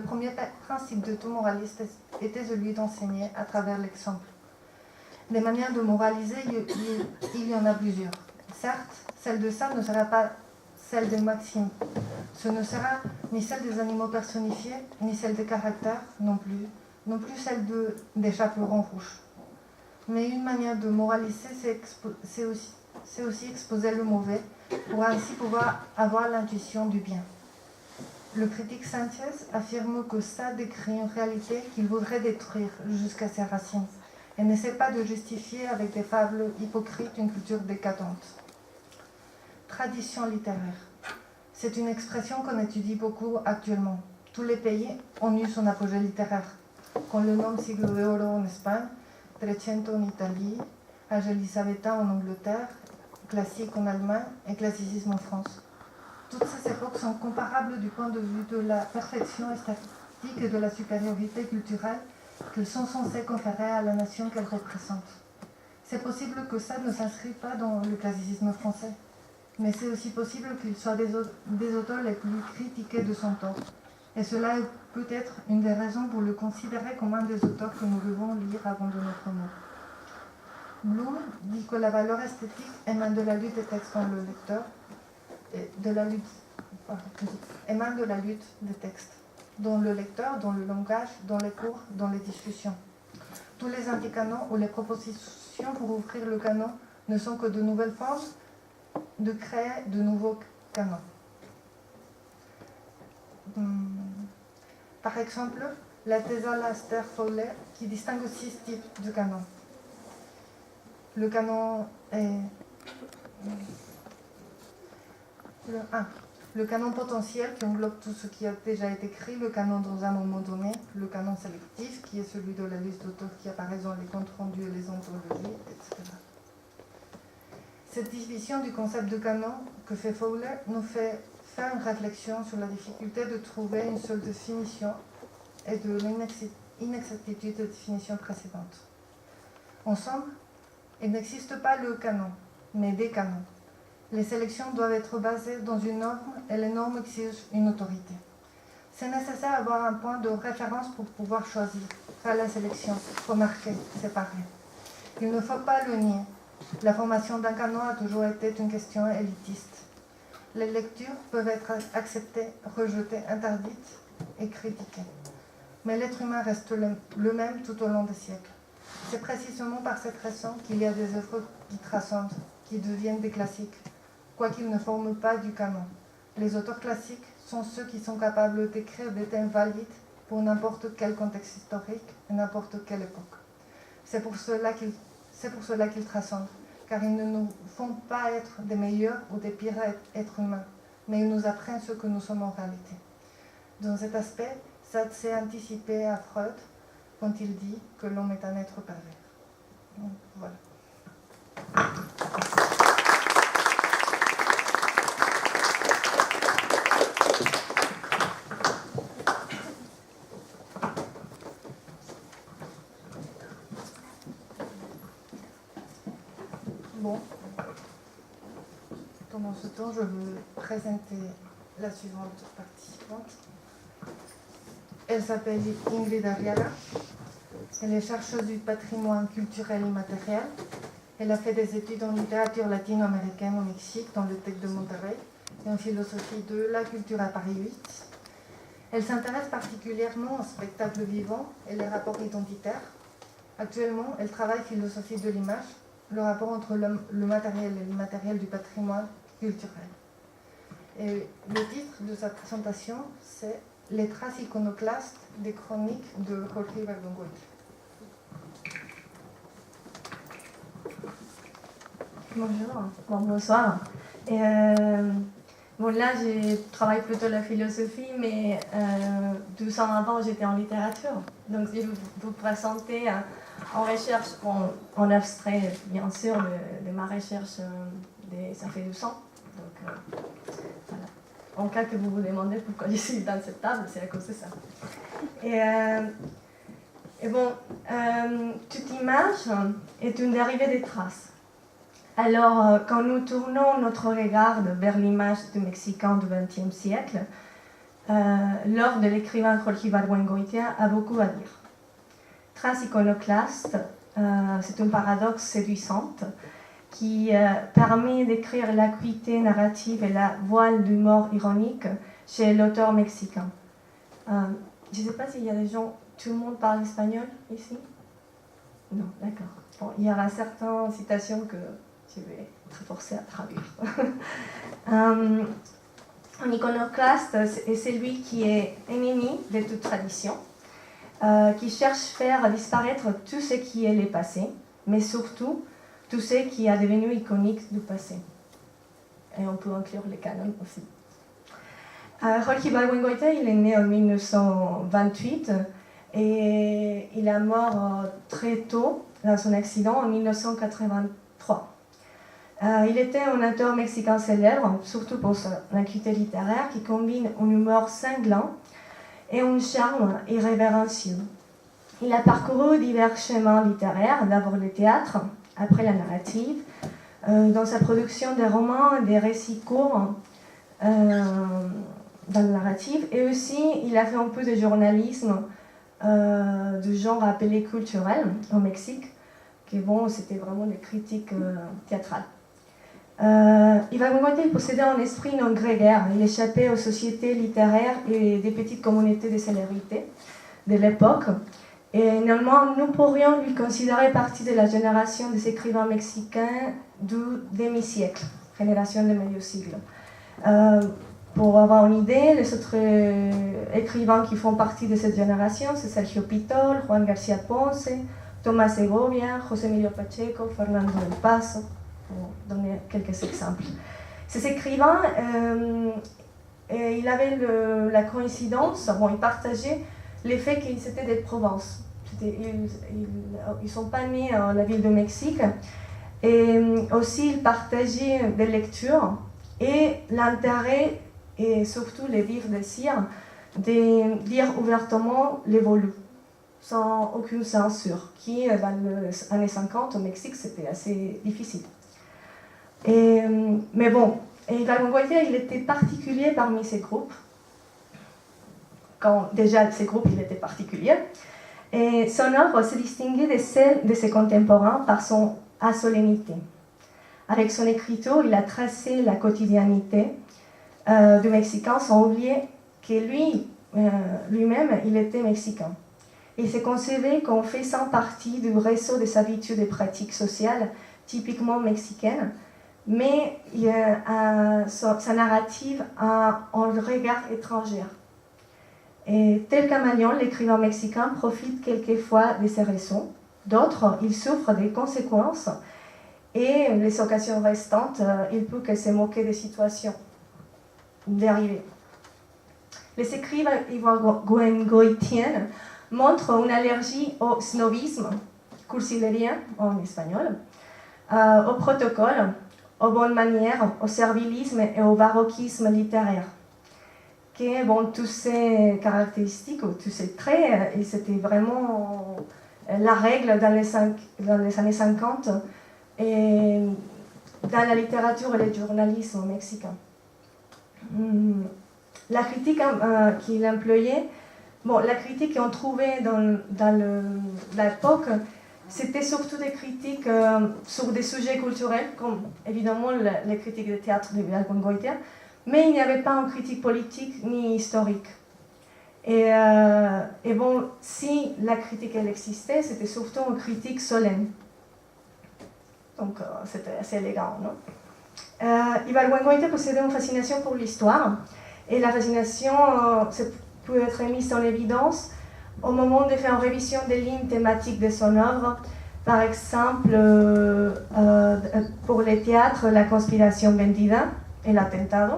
premier principe de tout moraliste était celui d'enseigner à travers l'exemple. Des manières de moraliser, il y en a plusieurs. Certes, celle de Sade ne sera pas celle de Maxime. Ce ne sera ni celle des animaux personnifiés, ni celle des caractères, non plus celle des chaperons rouges. Mais une manière de moraliser, c'est aussi exposer le mauvais, pour ainsi pouvoir avoir l'intuition du bien. Le critique Sanchez affirme que Sade décrit une réalité qu'il voudrait détruire jusqu'à ses racines, et n'essaie pas de justifier avec des fables hypocrites une culture décadente. Tradition littéraire. C'est une expression qu'on étudie beaucoup actuellement. Tous les pays ont eu son apogée littéraire, qu'on le nomme siglo de oro en Espagne, Trecento en Italie, âge élisabétain en Angleterre, classique en Allemagne et classicisme en France. Toutes ces époques sont comparables du point de vue de la perfection esthétique et de la supériorité culturelle qu'elles sont censées conférer à la nation qu'elles représentent. C'est possible que ça ne s'inscrive pas dans le classicisme français, mais c'est aussi possible qu'il soit des auteurs les plus critiqués de son temps. Et cela est peut-être une des raisons pour le considérer comme un des auteurs que nous devons lire avant de notre mort. Bloom dit que la valeur esthétique émane de la lutte des textes dans le lecteur, émane de la lutte des textes, dans le lecteur, dans le langage, dans les cours, dans les discussions. Tous les anticanons ou les propositions pour ouvrir le canon ne sont que de nouvelles formes de créer de nouveaux canons. Par exemple, la thèse Laster-Fowler qui distingue 6 types de canons. Le canon est le canon potentiel qui englobe tout ce qui a déjà été écrit, le canon dans un moment donné, le canon sélectif qui est celui de la liste d'auteurs qui apparaissent dans les comptes rendus et les anthologies, etc. Cette division du concept de canon que fait Fowler nous fait faire une réflexion sur la difficulté de trouver une seule définition et de l'inexactitude des définitions précédentes. En somme, il n'existe pas le canon, mais des canons. Les sélections doivent être basées dans une norme et les normes exigent une autorité. C'est nécessaire d'avoir un point de référence pour pouvoir choisir, faire la sélection, remarquer, séparer. Il ne faut pas le nier. La formation d'un canon a toujours été une question élitiste. Les lectures peuvent être acceptées, rejetées, interdites et critiquées. Mais l'être humain reste le même tout au long des siècles. C'est précisément par cette raison qu'il y a des œuvres qui transcendent, qui deviennent des classiques, quoiqu'ils ne forment pas du canon. Les auteurs classiques sont ceux qui sont capables d'écrire des thèmes valides pour n'importe quel contexte historique et n'importe quelle époque. C'est pour cela qu'ils transcendent, car ils ne nous font pas être des meilleurs ou des pires êtres humains, mais ils nous apprennent ce que nous sommes en réalité. Dans cet aspect, ça s'est anticipé à Freud quand il dit que l'homme est un être pervers. Donc, voilà. Bon, pendant ce temps, je veux présenter la suivante participante. Elle s'appelle Ingrid Arriaga. Elle est chercheuse du patrimoine culturel immatériel. Elle a fait des études en littérature latino-américaine au Mexique, dans le TEC de Monterrey, et en philosophie de la culture à Paris 8. Elle s'intéresse particulièrement au spectacle vivant et les rapports identitaires. Actuellement, elle travaille philosophie de l'image, le rapport entre le matériel et l'immatériel du patrimoine culturel. Et le titre de sa présentation, c'est « Les traces iconoclastes des chroniques de Jorge Ibargüengoitia ». Bonjour, bonsoir. Bon, là, je travaille plutôt la philosophie, mais 12 ans avant, j'étais en littérature. Donc, je vais vous présenter en recherche, en abstrait, bien sûr, de ma recherche, ça fait 12 ans. Donc, voilà. En cas que vous vous demandez pourquoi je suis dans cette table, c'est à cause de ça. Et bon, toute image est une dérivée des traces. Alors, quand nous tournons notre regard vers l'image du Mexicain du XXe siècle, l'œuvre de l'écrivain Jorge Ibargüengoitia a beaucoup à dire. Trace iconoclaste, c'est un paradoxe séduisante qui permet d'écrire l'acuité narrative et la voile d'humour ironique chez l'auteur mexicain. Je ne sais pas s'il y a des gens, tout le monde parle espagnol ici? Non, d'accord. Bon, il y aura certaines citations que je vais être forcée à traduire. Un iconoclaste est celui qui est ennemi de toute tradition, qui cherche à faire disparaître tout ce qui est le passé, mais surtout tout ce qui est devenu iconique du passé. Et on peut inclure les canons aussi. Jorge Ibargüengoitia, il est né en 1928 et il est mort très tôt dans son accident en 1983. Il était un auteur mexicain célèbre, surtout pour son acuité littéraire, qui combine un humour cinglant et un charme irrévérencieux. Il a parcouru divers chemins littéraires, d'abord le théâtre, après la narrative, dans sa production des romans et des récits courts dans la narrative, et aussi il a fait un peu de journalisme du genre appelé culturel au Mexique, qui bon, c'était vraiment des critiques théâtrales. Ibargüengoitia possédait un esprit non grégaire. Il échappait aux sociétés littéraires et des petites communautés de célébrités de l'époque. Et néanmoins, nous pourrions lui considérer partie de la génération des écrivains mexicains du demi-siècle, génération de milieu siècle. Pour avoir une idée, les autres écrivains qui font partie de cette génération, c'est Sergio Pitol, Juan García Ponce, Tomás Segovia, José Emilio Pacheco, Fernando del Paso, pour donner quelques exemples. Ces écrivains, ils avaient la coïncidence, bon, ils partageaient le fait qu'ils étaient des provinces. Ils ne sont pas nés dans la ville de Mexique. Et aussi, ils partageaient des lectures et l'intérêt, et surtout les vifs désirs, de dire ouvertement l'évolu, sans aucune censure, qui dans les années 50 au Mexique, c'était assez difficile. Mais bon, Ibargüengoitia, il était particulier parmi ces groupes. Quand déjà ces groupes, il était particulier. Et son œuvre se distinguait de celle de ses contemporains par son asolennité. Avec son écriture, il a tracé la quotidianité du Mexicain sans oublier que lui-même, il était Mexicain. Il se concevait comme faisant partie du réseau des habitudes et pratiques sociales typiquement mexicaines, mais sa narrative a un regard étranger. Et tel caméléon, l'écrivain mexicain profite quelquefois de ses raisons, d'autres, il souffre des conséquences, et les occasions restantes, il peut que se moquer des situations dérivées. Les écrivains ibargüengoitiens montrent une allergie au snobisme, cursilerien en espagnol, au protocole, aux bonnes manières, au servilisme et au baroquisme littéraire. Que, bon, tous ces caractéristiques, ou tous ces traits, c'était vraiment la règle dans les années 50 et dans la littérature et le journalisme mexicain. La critique qu'il employait bon, la critique qu'on trouvait dans l'époque, c'était surtout des critiques sur des sujets culturels, comme évidemment les critiques de théâtre de Vidal Goitia, mais il n'y avait pas une critique politique ni historique. Et bon, si la critique elle existait, c'était surtout une critique solenne. Donc c'était assez élégant, non? Ibargüengoitia possédait une fascination pour l'histoire, et la fascination peut être mise en évidence au moment de faire une révision des lignes thématiques de son œuvre. Par exemple, pour les théâtres, la conspiration vendida et l'atentado.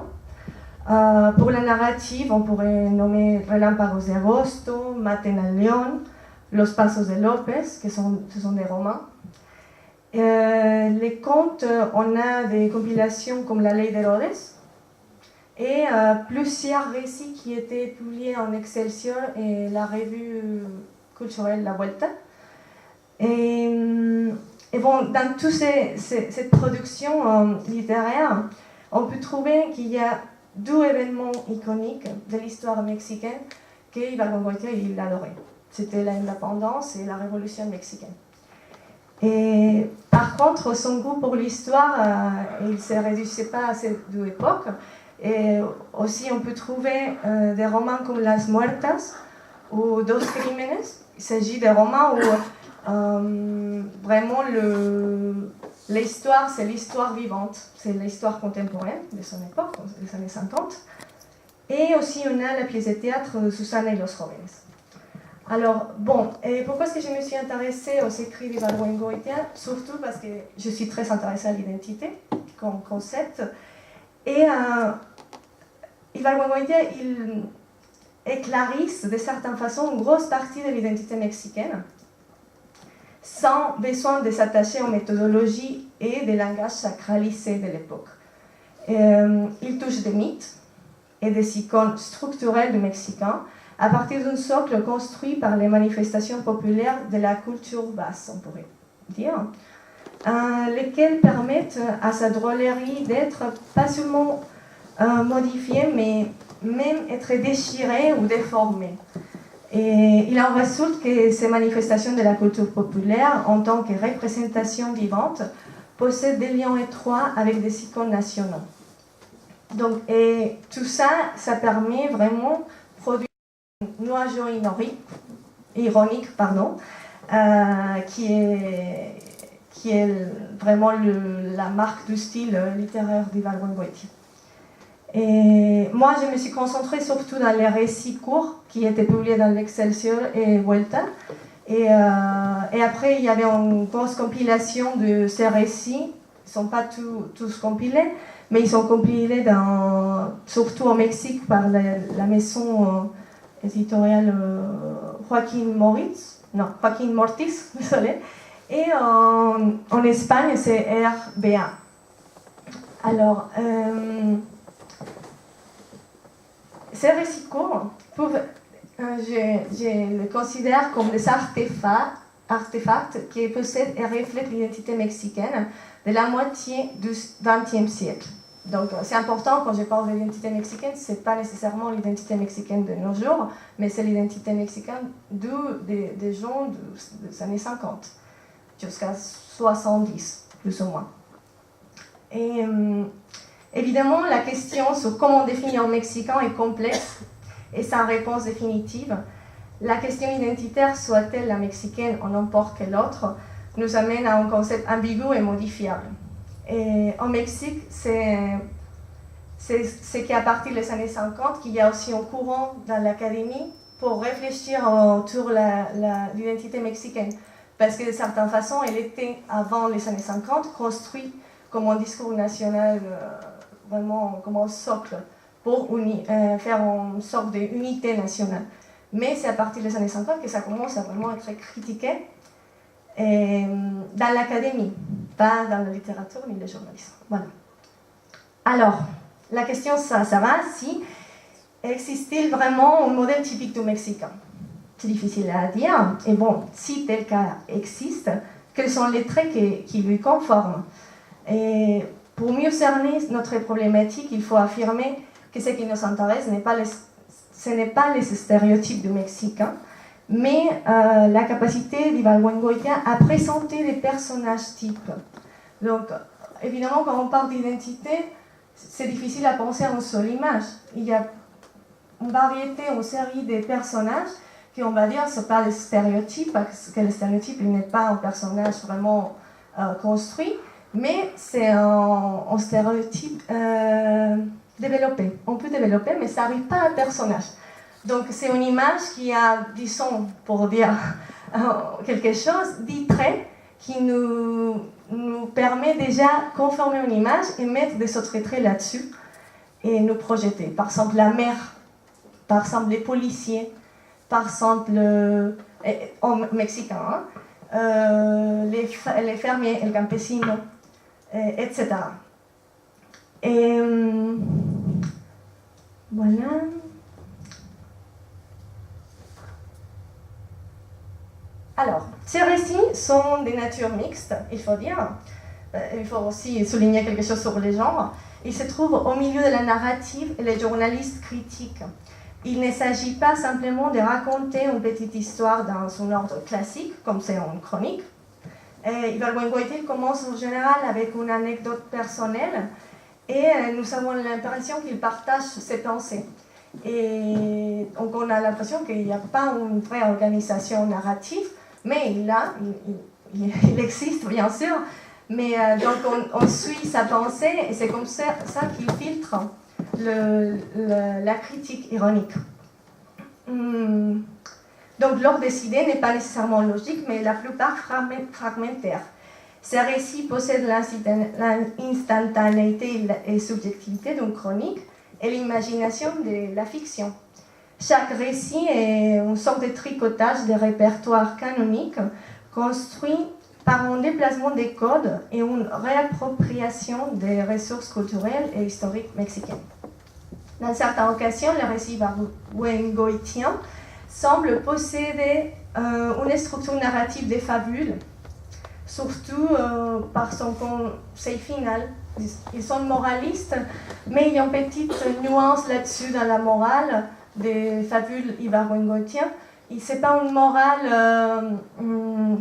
Pour la narrative, on pourrait nommer Relámpagos de Agosto, Maten al León, Los Pasos de López, ce sont des romans. Les contes, on a des compilations comme La Ley d'Herodes et plusieurs récits qui étaient publiés en Excelsior et la revue culturelle La Vuelta. Et bon, dans toutes cette production littéraire, on peut trouver qu'il y a deux événements iconiques de l'histoire mexicaine que Ibargüengoitia il adorait. C'était l'indépendance et la révolution mexicaine. Et par contre, son goût pour l'histoire, il ne se réduisait pas à ces deux époques. Et aussi, on peut trouver des romans comme Las Muertas ou Dos Crímenes. Il s'agit de romans où vraiment l'histoire, c'est l'histoire vivante, c'est l'histoire contemporaine de son époque, des années 50. Et aussi, on a la pièce de théâtre de Susana y los Jóvenes. Alors, bon, et pourquoi est-ce que je me suis intéressée aux écrits d'Ibargüengoitia? Surtout parce que je suis très intéressée à l'identité comme concept. Et Ibargüengoitia, il éclaircit de certaine façon une grosse partie de l'identité mexicaine, sans besoin de s'attacher aux méthodologies et des langages sacralisés de l'époque. Il touche des mythes et des icônes structurelles du Mexicain à partir d'un socle construit par les manifestations populaires de la culture basse, on pourrait dire, lesquelles permettent à sa drôlerie d'être pas seulement modifiée, mais même être déchirée ou déformée. Et il en résulte que ces manifestations de la culture populaire, en tant que représentation vivante, possèdent des liens étroits avec des icônes nationaux. Donc, et tout ça, ça permet vraiment de produire une noyau ironique, qui est vraiment la marque du style littéraire d'Ibargüengoitia. Et moi, je me suis concentrée surtout dans les récits courts qui étaient publiés dans l'Excelsior et Vuelta. Et après, il y avait une grosse compilation de ces récits. Ils ne sont pas tous compilés, mais ils sont compilés surtout au Mexique par la maison éditoriale Joaquín Mortis, désolé. Et en Espagne, c'est RBA. Alors, ces récits courts, je les considère comme des artefacts qui possèdent et reflètent l'identité mexicaine de la moitié du XXe siècle. Donc, c'est important quand je parle de l'identité mexicaine, ce n'est pas nécessairement l'identité mexicaine de nos jours, mais c'est l'identité mexicaine des gens des années 50 jusqu'à 70, plus ou moins. Et évidemment, la question sur comment définir un Mexicain est complexe et sans réponse définitive. La question identitaire, soit-elle la mexicaine ou n'importe quelle autre, nous amène à un concept ambigu et modifiable. Et au Mexique, c'est qu'à partir des années 50 qu'il y a aussi un courant dans l'académie pour réfléchir autour de l'identité mexicaine. Parce que de certaine façon, elle était, avant les années 50, construite comme un discours national, vraiment comme un socle, pour faire une sorte d'unité nationale. Mais c'est à partir des années 50 que ça commence à vraiment être critiqué dans l'académie, pas dans la littérature ni le journalisme. Voilà. Alors, la question, ça va, si existe-t-il vraiment un modèle typique du Mexicain? C'est difficile à dire. Et bon, si tel cas existe, quels sont les traits qui lui conforment? Et pour mieux cerner notre problématique, il faut affirmer que ce qui nous intéresse, ce ce n'est pas les stéréotypes du Mexicain, mais la capacité d'Ibargüengoitia à présenter des personnages types. Donc, évidemment, quand on parle d'identité, c'est difficile à penser en une seule image. Il y a une variété, une série de personnages qui, on va dire, ce n'est pas les stéréotypes, parce que le stéréotype n'est pas un personnage vraiment construit, mais c'est un stéréotype développé. On peut développer, mais ça n'arrive pas à un personnage. Donc c'est une image qui a, disons, pour dire quelque chose, 10 traits qui nous permet déjà de conformer une image et mettre des autres traits là-dessus et nous projeter. Par exemple, la mer, par exemple, les policiers, par exemple, en mexicain, les fermiers, el campesino, etc. Et voilà. Alors, ces récits sont des natures mixtes, il faut dire. Il faut aussi souligner quelque chose sur les genres. Ils se trouvent au milieu de la narrative et les journalistes critiquent. Il ne s'agit pas simplement de raconter une petite histoire dans son ordre classique, comme c'est en chronique. Ibargüengoitia commence en général avec une anecdote personnelle et nous avons l'impression qu'il partage ses pensées. Et donc on a l'impression qu'il n'y a pas une vraie organisation narrative, mais il existe bien sûr. Mais donc on suit sa pensée et c'est comme ça qu'il filtre la critique ironique. Donc l'ordre des idées n'est pas nécessairement logique, mais la plupart fragmentaire. Ces récits possèdent l'instantanéité et subjectivité d'une chronique et l'imagination de la fiction. Chaque récit est une sorte de tricotage des répertoires canoniques construit par un déplacement des codes et une réappropriation des ressources culturelles et historiques mexicaines. Dans certaines occasions, le récit ibargüengoitien semble posséder une structure narrative des fabules, surtout par son conseil final. Ils sont moralistes, mais il y a une petite nuance là-dessus dans la morale des fabules ibargüengoitiennes. Ce n'est pas une morale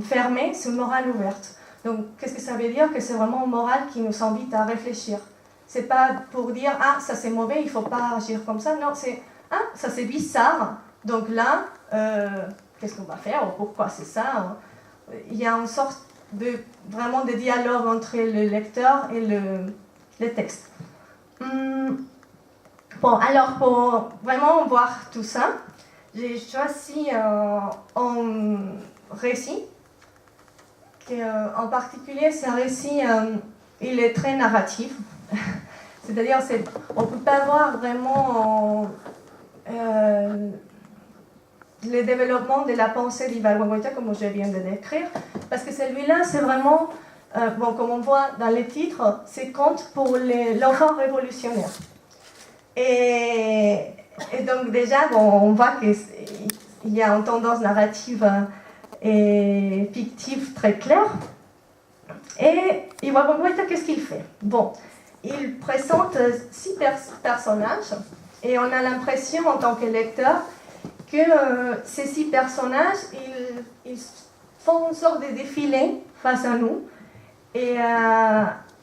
fermée, c'est une morale ouverte. Donc, qu'est-ce que ça veut dire? Que c'est vraiment une morale qui nous invite à réfléchir. Ce n'est pas pour dire « Ah, ça c'est mauvais, il ne faut pas agir comme ça ». Non, c'est « Ah, ça c'est bizarre, donc là, qu'est-ce qu'on va faire? Pourquoi c'est ça ?» Il y a une sorte vraiment de dialogue entre le lecteur et le texte. Bon, alors pour vraiment voir tout ça, j'ai choisi un récit, en particulier ce récit, il est très narratif, c'est-à-dire on ne peut pas voir vraiment le développement de la pensée d'Ibargüengoitia comme je viens de décrire, parce que celui-là c'est vraiment, bon, comme on voit dans les titres, c'est conte pour l'enfant révolutionnaire. Et donc déjà, bon, on voit qu'il y a une tendance narrative et fictive très claire. Et Ibargüengoitia, qu'est-ce qu'il fait? Bon, il présente 6 personnages et on a l'impression en tant que lecteur que ces 6 personnages, ils font une sorte de défilé face à nous.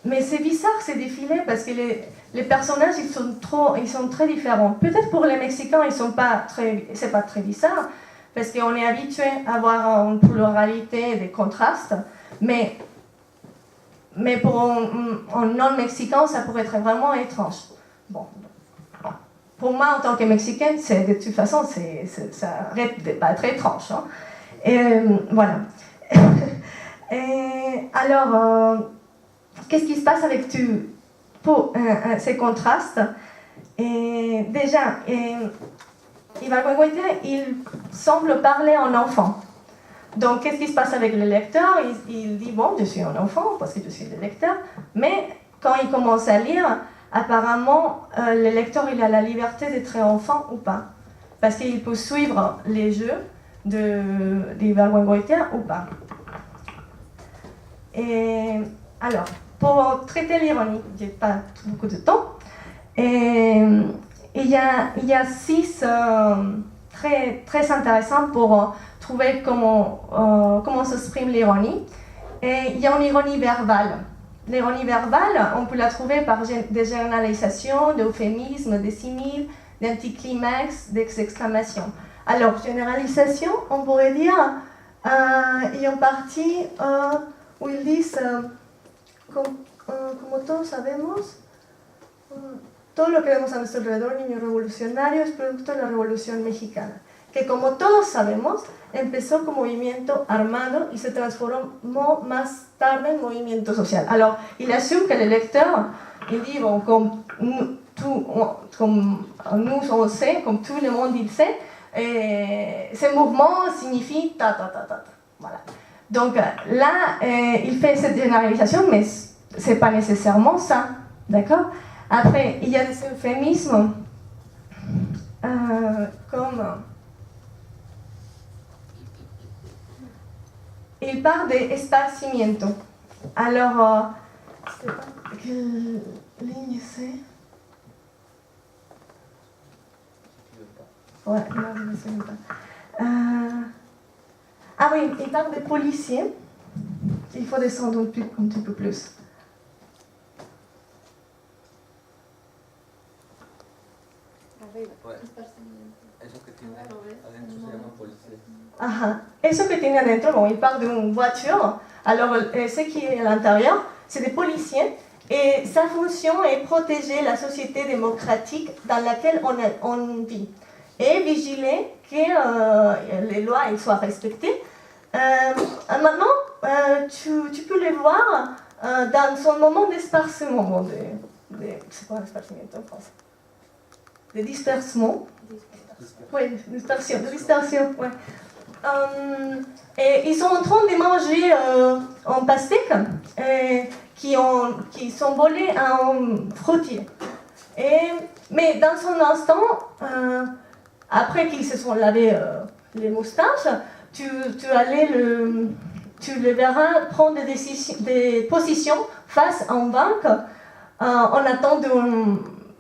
Mais c'est bizarre ces défilés parce que les personnages ils sont très différents. Peut-être pour les Mexicains c'est pas très bizarre parce qu'on est habitué à avoir une pluralité des contrastes, mais pour un non-mexicain ça pourrait être vraiment étrange. Bon. Pour moi en tant que Mexicaine, de toute façon ça arrête de pas être étrange. Hein. Et voilà. Et alors, qu'est-ce qui se passe avec ces contrastes? Et déjà, Ibargüengoitia, il semble parler en enfant. Donc, qu'est-ce qui se passe avec le lecteur? Il dit, bon, je suis un enfant parce que je suis le lecteur, mais quand il commence à lire, apparemment, le lecteur, il a la liberté d'être enfant ou pas. Parce qu'il peut suivre les jeux d'Ibargüengoitia ou pas. Et alors, pour traiter l'ironie, j'ai pas beaucoup de temps, et il y a 6 très, très intéressants pour trouver comment s'exprime l'ironie. Et il y a une ironie verbale. L'ironie verbale, on peut la trouver par des généralisations, d'euphémismes, des similes, d'anticlimax, des exclamations. Alors, généralisation, on pourrait dire, il y a une partie où ils disent, como todos sabemos, todo lo que vemos a nuestro alrededor, niño revolucionario, es producto de la Revolución Mexicana, que como todos sabemos, empezó como movimiento armado y se transformó más tarde en movimiento social. Alors, il assume que le lecteur, il dit, bon, comme nous, on sait, comme tout le monde il sait, ce mouvement signifie ta ta ta ta ta. Voilà. Donc là, il fait cette généralisation, mais c'est pas nécessairement ça, d'accord? Après, il y a des euphémismes comme il parle d'esparcimiento. Alors, quelle ligne c'est? Ouais, non, je ne sais pas. Ah oui, il parle des policiers. Il faut descendre un petit peu plus. Eso que tiene adentro se llama policía. Ah, eso que tiene adentro, bon, il parle d'une voiture. Alors, ce qui est à l'intérieur, c'est des policiers. Et sa fonction est protéger la société démocratique dans laquelle on vit. Et vigiler que les lois soient respectées. Maintenant, tu peux les voir dans son moment d'esparcement. Bon, c'est quoi l'esparcement en français? De dispersement. Oui, dispersion, ouais. Et ils sont en train de manger un pastèque qui sont volés à un fruitier. Mais dans son instant, après qu'ils se sont lavés les moustaches, tu les verras prendre des positions face à un banque en attente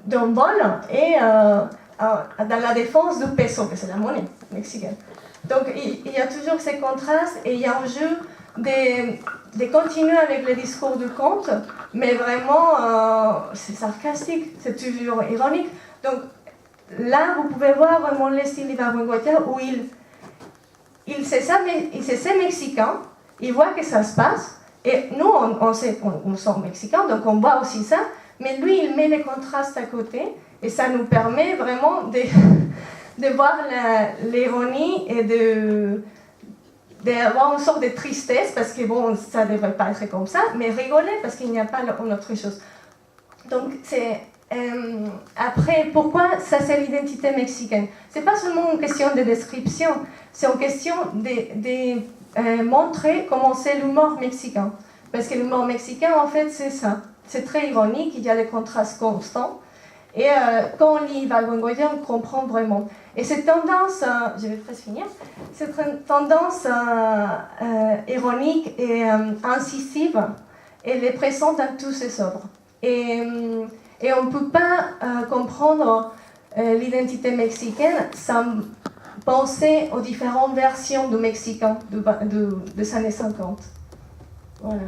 d'un vol et dans la défense du peso, que c'est la monnaie mexicaine. Donc il y a toujours ces contrastes et il y a un jeu de continuer avec le discours du conte, mais vraiment c'est sarcastique, c'est toujours ironique. Donc là, vous pouvez voir vraiment le style d'Ibargüengoitia où il sait ça, mais il sait mexicain, il voit que ça se passe, et nous, on sait qu'on sommes mexicains, donc on voit aussi ça, mais lui, il met les contrastes à côté, et ça nous permet vraiment de voir l'ironie et d'avoir une sorte de tristesse, parce que bon, ça ne devrait pas être comme ça, mais rigoler, parce qu'il n'y a pas une autre chose. Donc, après, pourquoi ça c'est l'identité mexicaine? C'est pas seulement une question de description, c'est une question de montrer comment c'est l'humour mexicain. Parce que l'humour mexicain, en fait, c'est ça. C'est très ironique, il y a des contrastes constants. Et quand on lit Ibargüengoitia, on comprend vraiment. Et cette tendance, je vais presque finir, cette tendance ironique et incisive, elle est présente dans tous ses œuvres. Et on ne peut pas comprendre l'identité mexicaine sans penser aux différentes versions du mexicain des années 50. Voilà.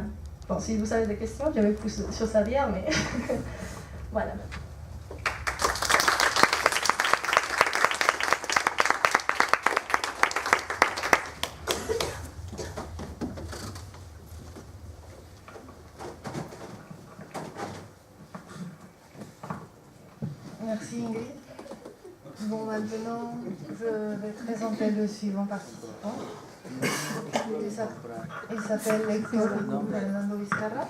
Bon, si vous avez des questions, j'avais plus de choses à dire, mais voilà. Merci Ingrid. Bon, maintenant, je vais présenter le suivant participant. Il s'appelle Héctor Fernando Vizcarra.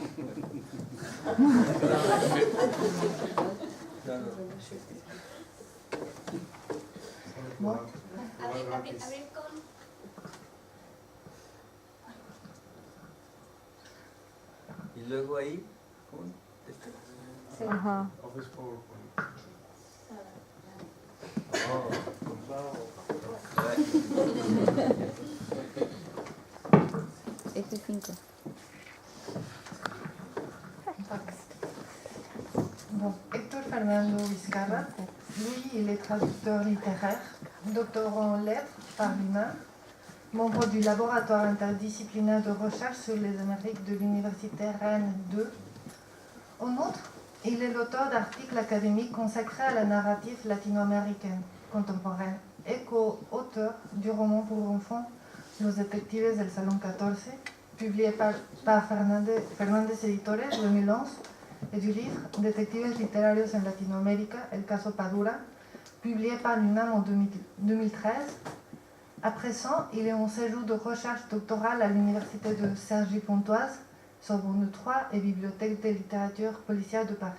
Bon. Y luego ahí, ¿cómo? Ajá. F5. Bon, Héctor Fernando Vizcarra, Lui, il est traducteur littéraire, doctorant en lettres par lui-même, membre du laboratoire interdisciplinaire de recherche sur les Amériques de l'Université Rennes 2. En outre, il est l'auteur d'articles académiques consacrés à la narrative latino-américaine contemporaine et co-auteur du roman pour enfants Los Detectives del Salón 14, publié par Fernández Editores en 2011, et du livre Detectives Literarios en Latinoamérica, El Caso Padura, publié par l'UNAM en 2013. À présent, il est en séjour de recherche doctorale à l'université de Cergy-Pontoise, Sorbonne 3 et Bibliothèque de littérature policière de Paris.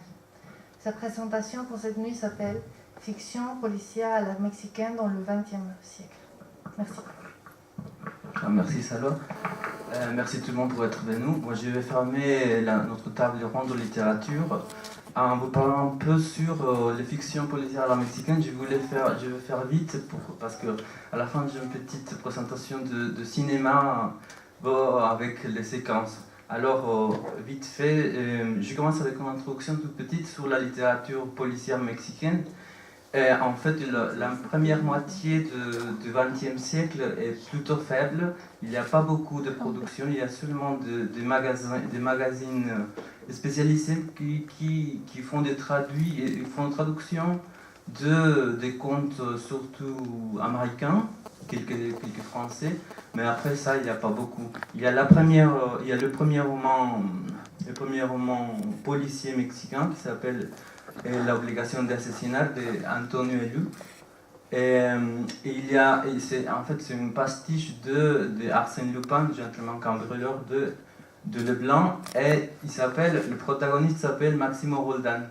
Sa présentation pour cette nuit s'appelle Fiction policière à la mexicaine dans le XXe siècle. Merci. Merci Salwa. Merci tout le monde pour être venu. Moi je vais fermer notre table ronde de littérature en vous parlant un peu sur les fictions policières à la mexicaine. Je vais faire vite parce que à la fin j'ai une petite présentation de cinéma avec les séquences. Alors vite fait, je commence avec une introduction toute petite sur la littérature policière mexicaine. En fait, la première moitié du XXe siècle est plutôt faible. Il n'y a pas beaucoup de production, il y a seulement des magazines spécialisés qui font des traductions des contes surtout américains, quelques français, mais après ça, il n'y a pas beaucoup. Il y a le premier roman policier mexicain qui s'appelle L'obligation d'assassinat d'Antonio Elu. C'est une pastiche de Arsène Lupin, Gentleman cambrioleur de Leblanc, et le protagoniste s'appelle Maximo Roldan,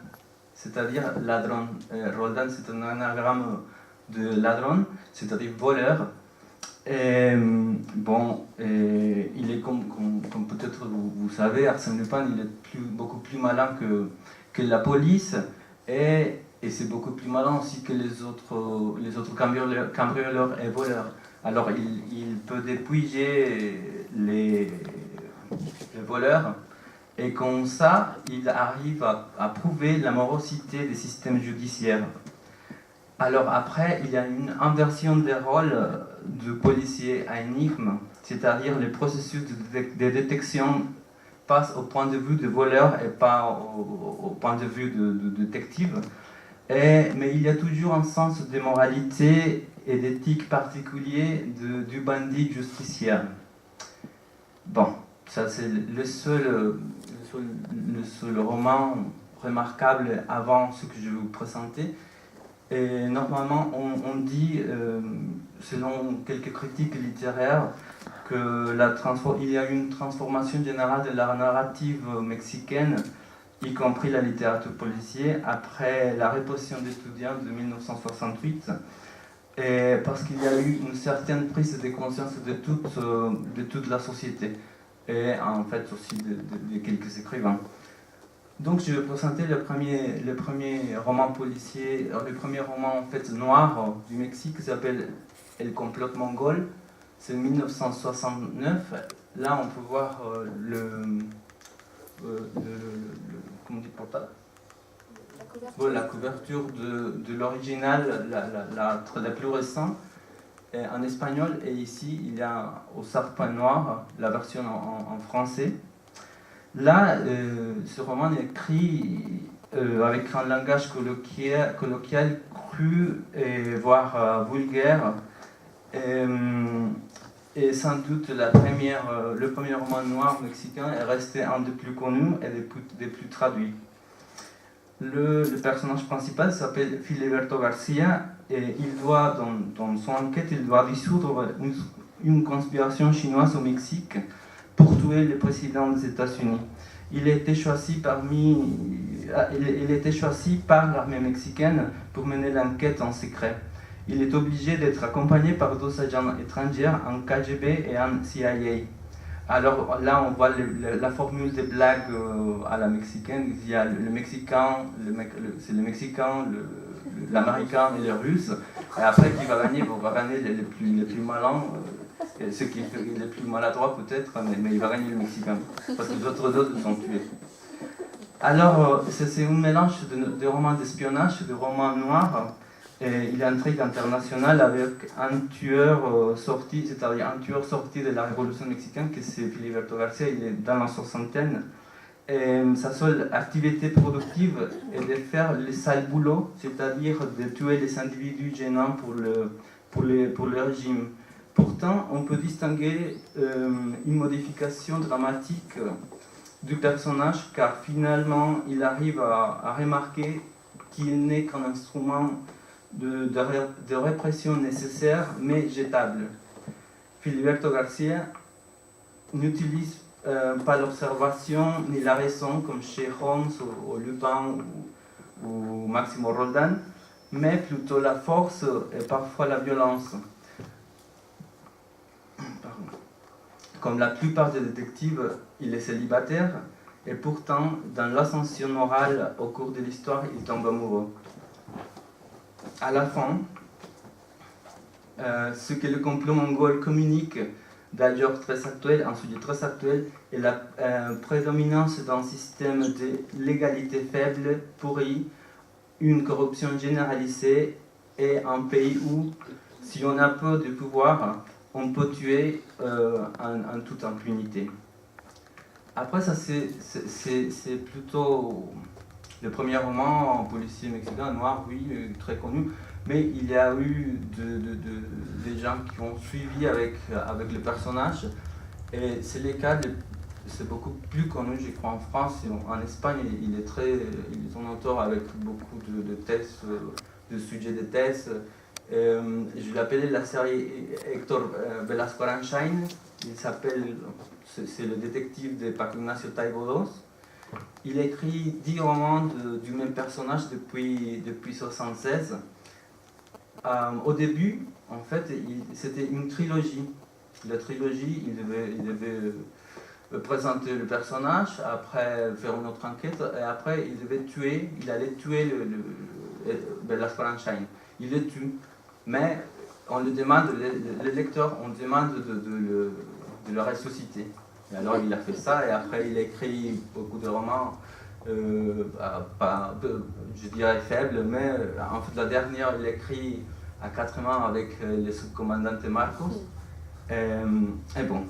c'est-à-dire ladron. Roldan, c'est un anagramme de ladron, c'est-à-dire voleur. Il est comme peut-être vous savez, Arsène Lupin, il est beaucoup plus malin que la police, et c'est beaucoup plus malin aussi que les autres cambrioleurs et voleurs. Alors il peut dépouiller les voleurs, et comme ça il arrive à prouver la morosité des systèmes judiciaires. Alors après, il y a une inversion des rôles du policier à énigme, c'est-à-dire le processus de détection passe au point de vue du voleur et pas au point de vue du détective. Mais il y a toujours un sens de moralité et d'éthique particulier du bandit justicier. Bon, ça c'est le seul roman remarquable avant ce que je vais vous présenter. Et normalement, on dit, selon quelques critiques littéraires, qu'il y a une transformation générale de la narrative mexicaine, y compris la littérature policière, après la répression d'étudiants de 1968, et parce qu'il y a eu une certaine prise de conscience de toute la société, et en fait aussi de quelques écrivains. Donc je vais présenter le premier roman policier, le premier roman en fait noir du Mexique, qui s'appelle El complot mongol. C'est 1969. Là on peut voir la couverture de l'original, la plus récente, en espagnol, et ici il y a au sarpin noir la version en français. Là, ce roman est écrit avec un langage colloquial cru et voire vulgaire. Et sans doute le premier roman noir mexicain est resté un des plus connus et des plus traduits. Le personnage principal s'appelle Filiberto Garcia, et il doit, dans son enquête, il doit dissoudre une conspiration chinoise au Mexique pour tuer le président des États-Unis. Il a été choisi par l'armée mexicaine pour mener l'enquête en secret. Il est obligé d'être accompagné par 2 agents étrangers, un KGB et un CIA. Alors là, on voit la formule des blagues à la mexicaine. Il y a le Mexicain, c'est le Mexicain, l'Américain et le Russe. Et après, qui va gagner? On va gagner les plus malins. Ceux qui sont les plus maladroits peut-être, mais il va gagner le Mexicain, parce que les autres sont tués. Alors, c'est un mélange de romans d'espionnage, de romans noirs. Et il y a une intrigue internationale avec un tueur sorti, c'est-à-dire un tueur sorti de la Révolution mexicaine, qui c'est Filiberto Garcia, il est dans la soixantaine. Et sa seule activité productive est de faire le sale boulot, c'est-à-dire de tuer les individus gênants pour le régime. Pourtant, on peut distinguer une modification dramatique du personnage, car finalement, il arrive à remarquer qu'il n'est qu'un instrument de répression nécessaire, mais jetable. Filiberto Garcia n'utilise pas l'observation ni la raison, comme chez Holmes ou Lupin ou Máximo Roldán, mais plutôt la force et parfois la violence. Comme la plupart des détectives, il est célibataire, et pourtant, dans l'ascension morale au cours de l'histoire, il tombe amoureux. À la fin, ce que le complot mongol communique, d'ailleurs très actuel, un sujet très actuel, est la prédominance d'un système de légalité faible, pourri, une corruption généralisée et un pays où, si on a peu de pouvoir, on peut tuer en toute impunité. Après, ça c'est plutôt le premier roman policier mexicain, noir, oui, très connu, mais il y a eu des gens qui ont suivi avec le personnage, et c'est les cas, c'est beaucoup plus connu, je crois, en France et en Espagne. Il est un auteur avec beaucoup de thèses, de sujets de thèses. Je l'appelais la série Héctor Velasco Aranchain. Il s'appelle, c'est le détective de Paco Ignacio Taibo II. Il écrit 10 romans du même personnage depuis 1976. Au début, en fait, c'était une trilogie. La trilogie, il devait présenter le personnage, après faire une autre enquête, et après il allait tuer Velasco Aranchain. Il le tue, mais on le demande, le lecteur, on demande de le ressusciter. Et alors il a fait ça, et après il a écrit beaucoup de romans, je dirais faibles, mais en fait la dernière il a écrit à 4 mains avec le sous-commandant Marcos. Et bon.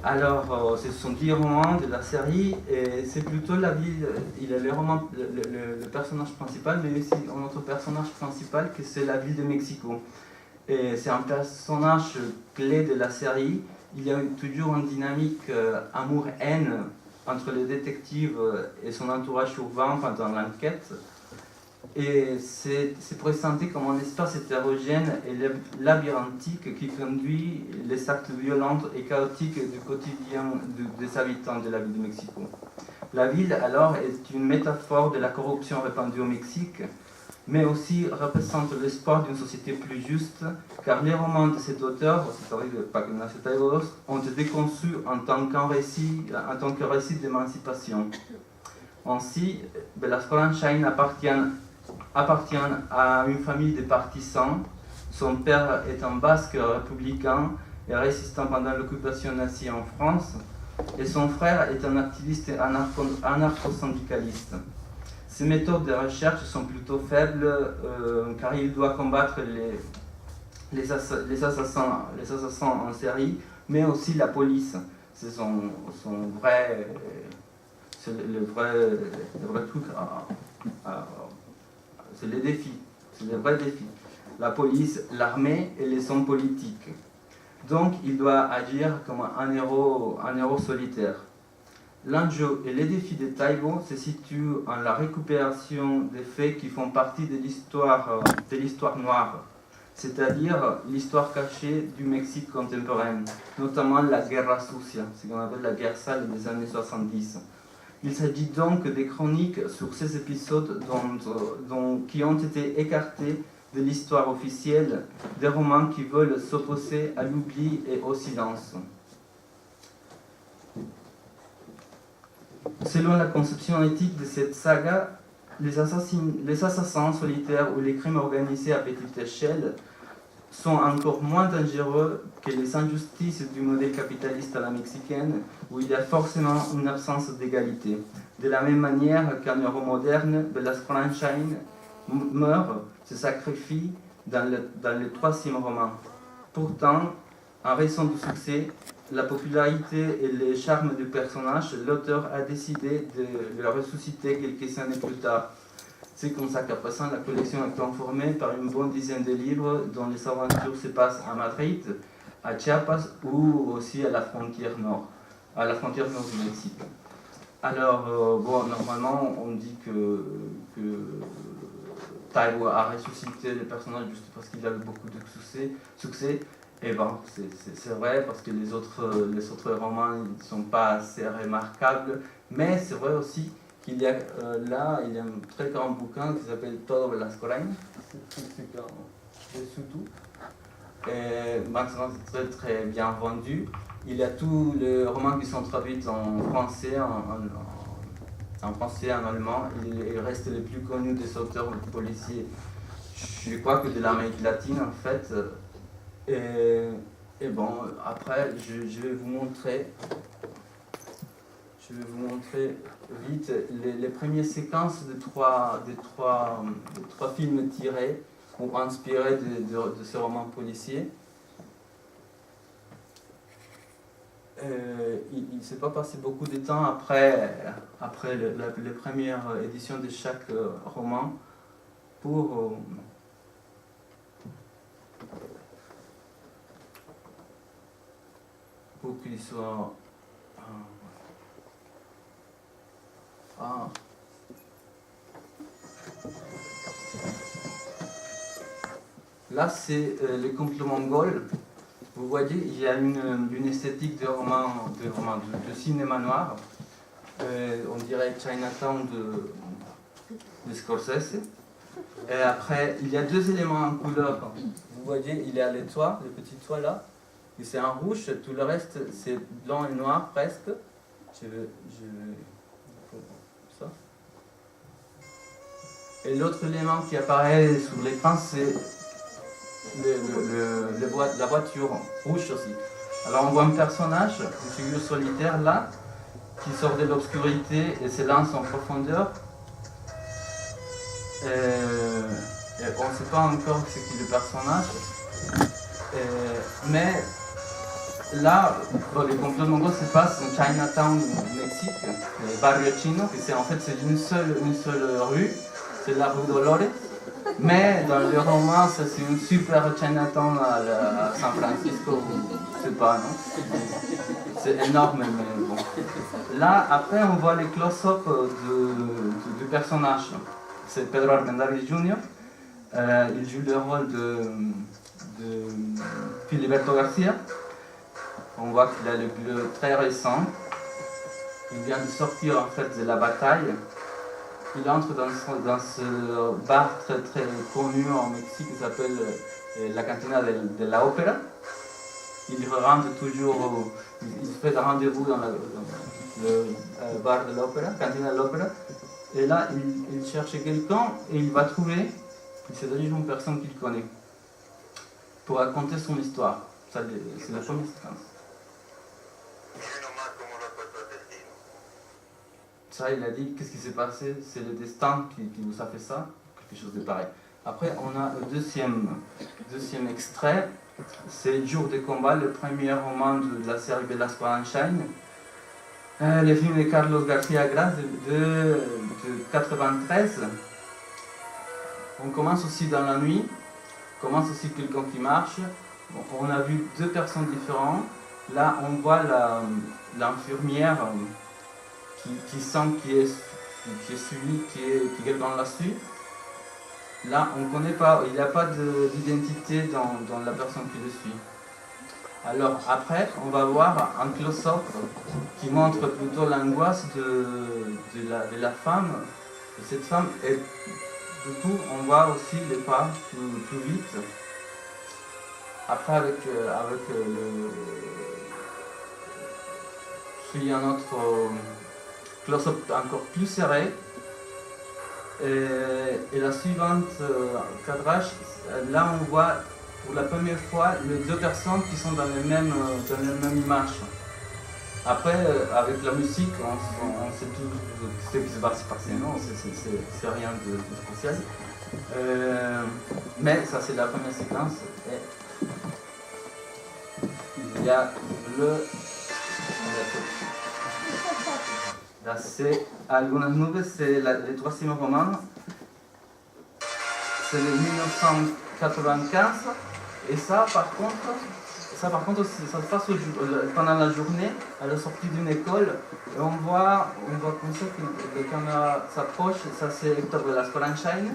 Alors, ce sont 10 romans de la série, et c'est plutôt la vie. Il y a le personnage principal, mais aussi un autre personnage principal, que c'est la ville de Mexico. Et c'est un personnage clé de la série. Il y a toujours une dynamique amour-haine entre le détective et son entourage urbain pendant l'enquête. Et c'est présenté comme un espace hétérogène et labyrinthique qui conduit les actes violents et chaotiques du quotidien des habitants de la ville de Mexico. La ville, alors, est une métaphore de la corruption répandue au Mexique, mais aussi représente l'espoir d'une société plus juste, car les romans de cet auteur, c'est-à-dire de Paco Ignacio Taibo II, ont été conçus en tant que récit d'émancipation. Ainsi, Velasco Aranchain appartient à une famille de partisans. Son père est un basque républicain et résistant pendant l'occupation nazie en France, et son frère est un activiste anarcho-syndicaliste. Ses méthodes de recherche sont plutôt faibles, car il doit combattre les assassins en série, mais aussi la police. C'est le vrai truc. C'est les défis, c'est les vrais défis. La police, l'armée et les hommes politiques. Donc, il doit agir comme un héros solitaire. L'enjeu et les défis de Taibo se situent en la récupération des faits qui font partie de l'histoire noire, c'est-à-dire l'histoire cachée du Mexique contemporain, notamment la Guerra Sucia, ce qu'on appelle la guerre sale des années 70. Il s'agit donc des chroniques sur ces épisodes qui ont été écartés de l'histoire officielle, des romans qui veulent s'opposer à l'oubli et au silence. Selon la conception éthique de cette saga, les assassins solitaires ou les crimes organisés à petite échelle sont encore moins dangereux que les injustices du modèle capitaliste à la mexicaine, où il y a forcément une absence d'égalité. De la même manière qu'un héros moderne, Velasco Einstein meurt, se sacrifie dans le troisième roman. Pourtant, en raison du succès, la popularité et le charme du personnage, l'auteur a décidé de le ressusciter quelques années plus tard. C'est comme ça qu'à présent, la collection est conformée par une bonne dizaine de livres dont les aventures se passent à Madrid, à Chiapas ou aussi à la frontière nord du Mexique. Alors, normalement, on dit que Taibo a ressuscité le personnage juste parce qu'il a eu beaucoup de succès. Et bon, c'est vrai parce que les autres romans ne sont pas assez remarquables, mais c'est vrai aussi qu'il y a il y a un très grand bouquin qui s'appelle Todo Velasco Rein, c'est surtout. Et maintenant c'est très très bien vendu. Il y a tous les romans qui sont traduits en français, en français, en allemand. Il reste les plus connus des auteurs policiers, je crois que de l'Amérique latine en fait. Et bon, après, je vais vous montrer vite les premières séquences de trois films tirés ou inspirés de ce roman policier. Il ne s'est pas passé beaucoup de temps après les premières éditions de chaque roman pour qu'il soit... Là, c'est le complot mongol. Vous voyez, il y a une esthétique de cinéma noir. On dirait Chinatown de Scorsese. Et après, il y a deux éléments en couleur. Vous voyez, il y a les toits, le petit toit là. Et c'est en rouge, tout le reste c'est blanc et noir presque. Je vais ça. Et l'autre élément qui apparaît sur l'écran, c'est la voiture rouge aussi. Alors on voit un personnage, une figure solitaire là, qui sort de l'obscurité et se lance en profondeur. Et on ne sait pas encore ce qu'est le personnage. Mais là, le complot mongol se passe en Chinatown, au Mexique, le barrio chino, que c'est en fait une seule rue, c'est la rue Dolores. Mais dans le roman, c'est une super Chinatown à San Francisco, je sais pas, non? C'est énorme, mais bon. Là, après, on voit les close-up du personnage. C'est Pedro Armendáriz Jr. Il joue le rôle de Filiberto Garcia. On voit qu'il a le bleu très récent. Il vient de sortir en fait de la bataille. Il entre dans ce bar très très connu en Mexique qui s'appelle la Cantina de la Ópera. Il rentre toujours, il se fait un rendez-vous dans le bar de l'Opéra, Cantina de l'Opéra. Et là, il cherche quelqu'un et il va trouver, c'est-à-dire une personne qu'il connaît, pour raconter son histoire. Ça, c'est la première séquence. Ça, il a dit, qu'est-ce qui s'est passé? C'est le destin qui vous a fait ça? Quelque chose de pareil. Après, on a le deuxième extrait. C'est Jour de combat, le premier roman de la série Velasco Einstein. Le film de Carlos García Gras de 93. On commence aussi dans la nuit. On commence aussi quelqu'un qui marche. Bon, on a vu deux personnes différentes. Là, on voit l'infirmière qui sent qui est suivi, qui quelqu'un l'a su. Là, on ne connaît pas, il n'y a pas d'identité dans la personne qui le suit. Alors après, on va voir un close-up qui montre plutôt l'angoisse de la femme, de cette femme, et du coup, on voit aussi les pas plus vite. Après, avec suit un autre close-up encore plus serré. Et la suivante cadrage, là on voit pour la première fois les deux personnes qui sont dans les mêmes images. Après, avec la musique, on sait tout ce qui se passe non, c'est rien de spécial. Mais ça, c'est la première séquence. Et il y a le... Là, c'est Algunas Nubes, c'est le troisième roman. C'est de 1995. Et ça, par contre, ça se passe pendant la journée, à la sortie d'une école. Et on voit comme ça que le caméra s'approche. Ça, c'est Hector de las Colanchaines,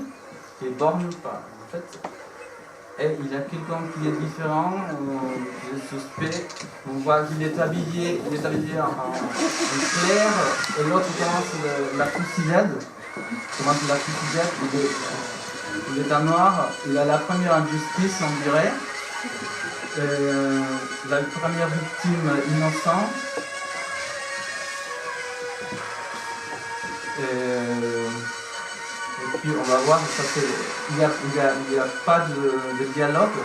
qui est borgne, en fait. Et il y a quelqu'un qui est différent, qui est suspect. On voit qu'il est habillé en clair, et l'autre commence la fusillade. Il est en noir, il a la première injustice, on dirait. La première victime innocente. Et puis on va voir, il n'y a pas de dialogue.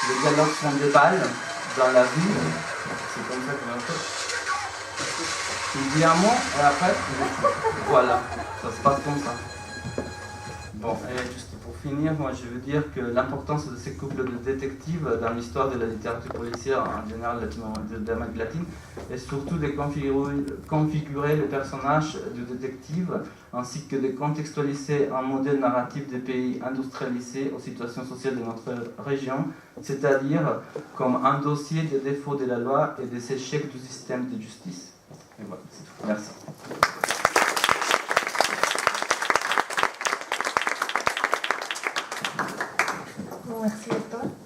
Les dialogues sont des balles dans la ville. C'est comme ça qu'on a fait. Il dit un mot et après, voilà, ça se passe comme ça. Bon, et juste pour finir, moi je veux dire que l'importance de ces couples de détectives dans l'histoire de la littérature policière en général de l'Amérique latine est surtout de configurer le personnage du détective ainsi que de contextualiser un modèle narratif des pays industrialisés aux situations sociales de notre région, c'est-à-dire comme un dossier des défauts de la loi et des échecs du système de justice. Et voilà, c'est tout. Merci. Bon, merci Hector.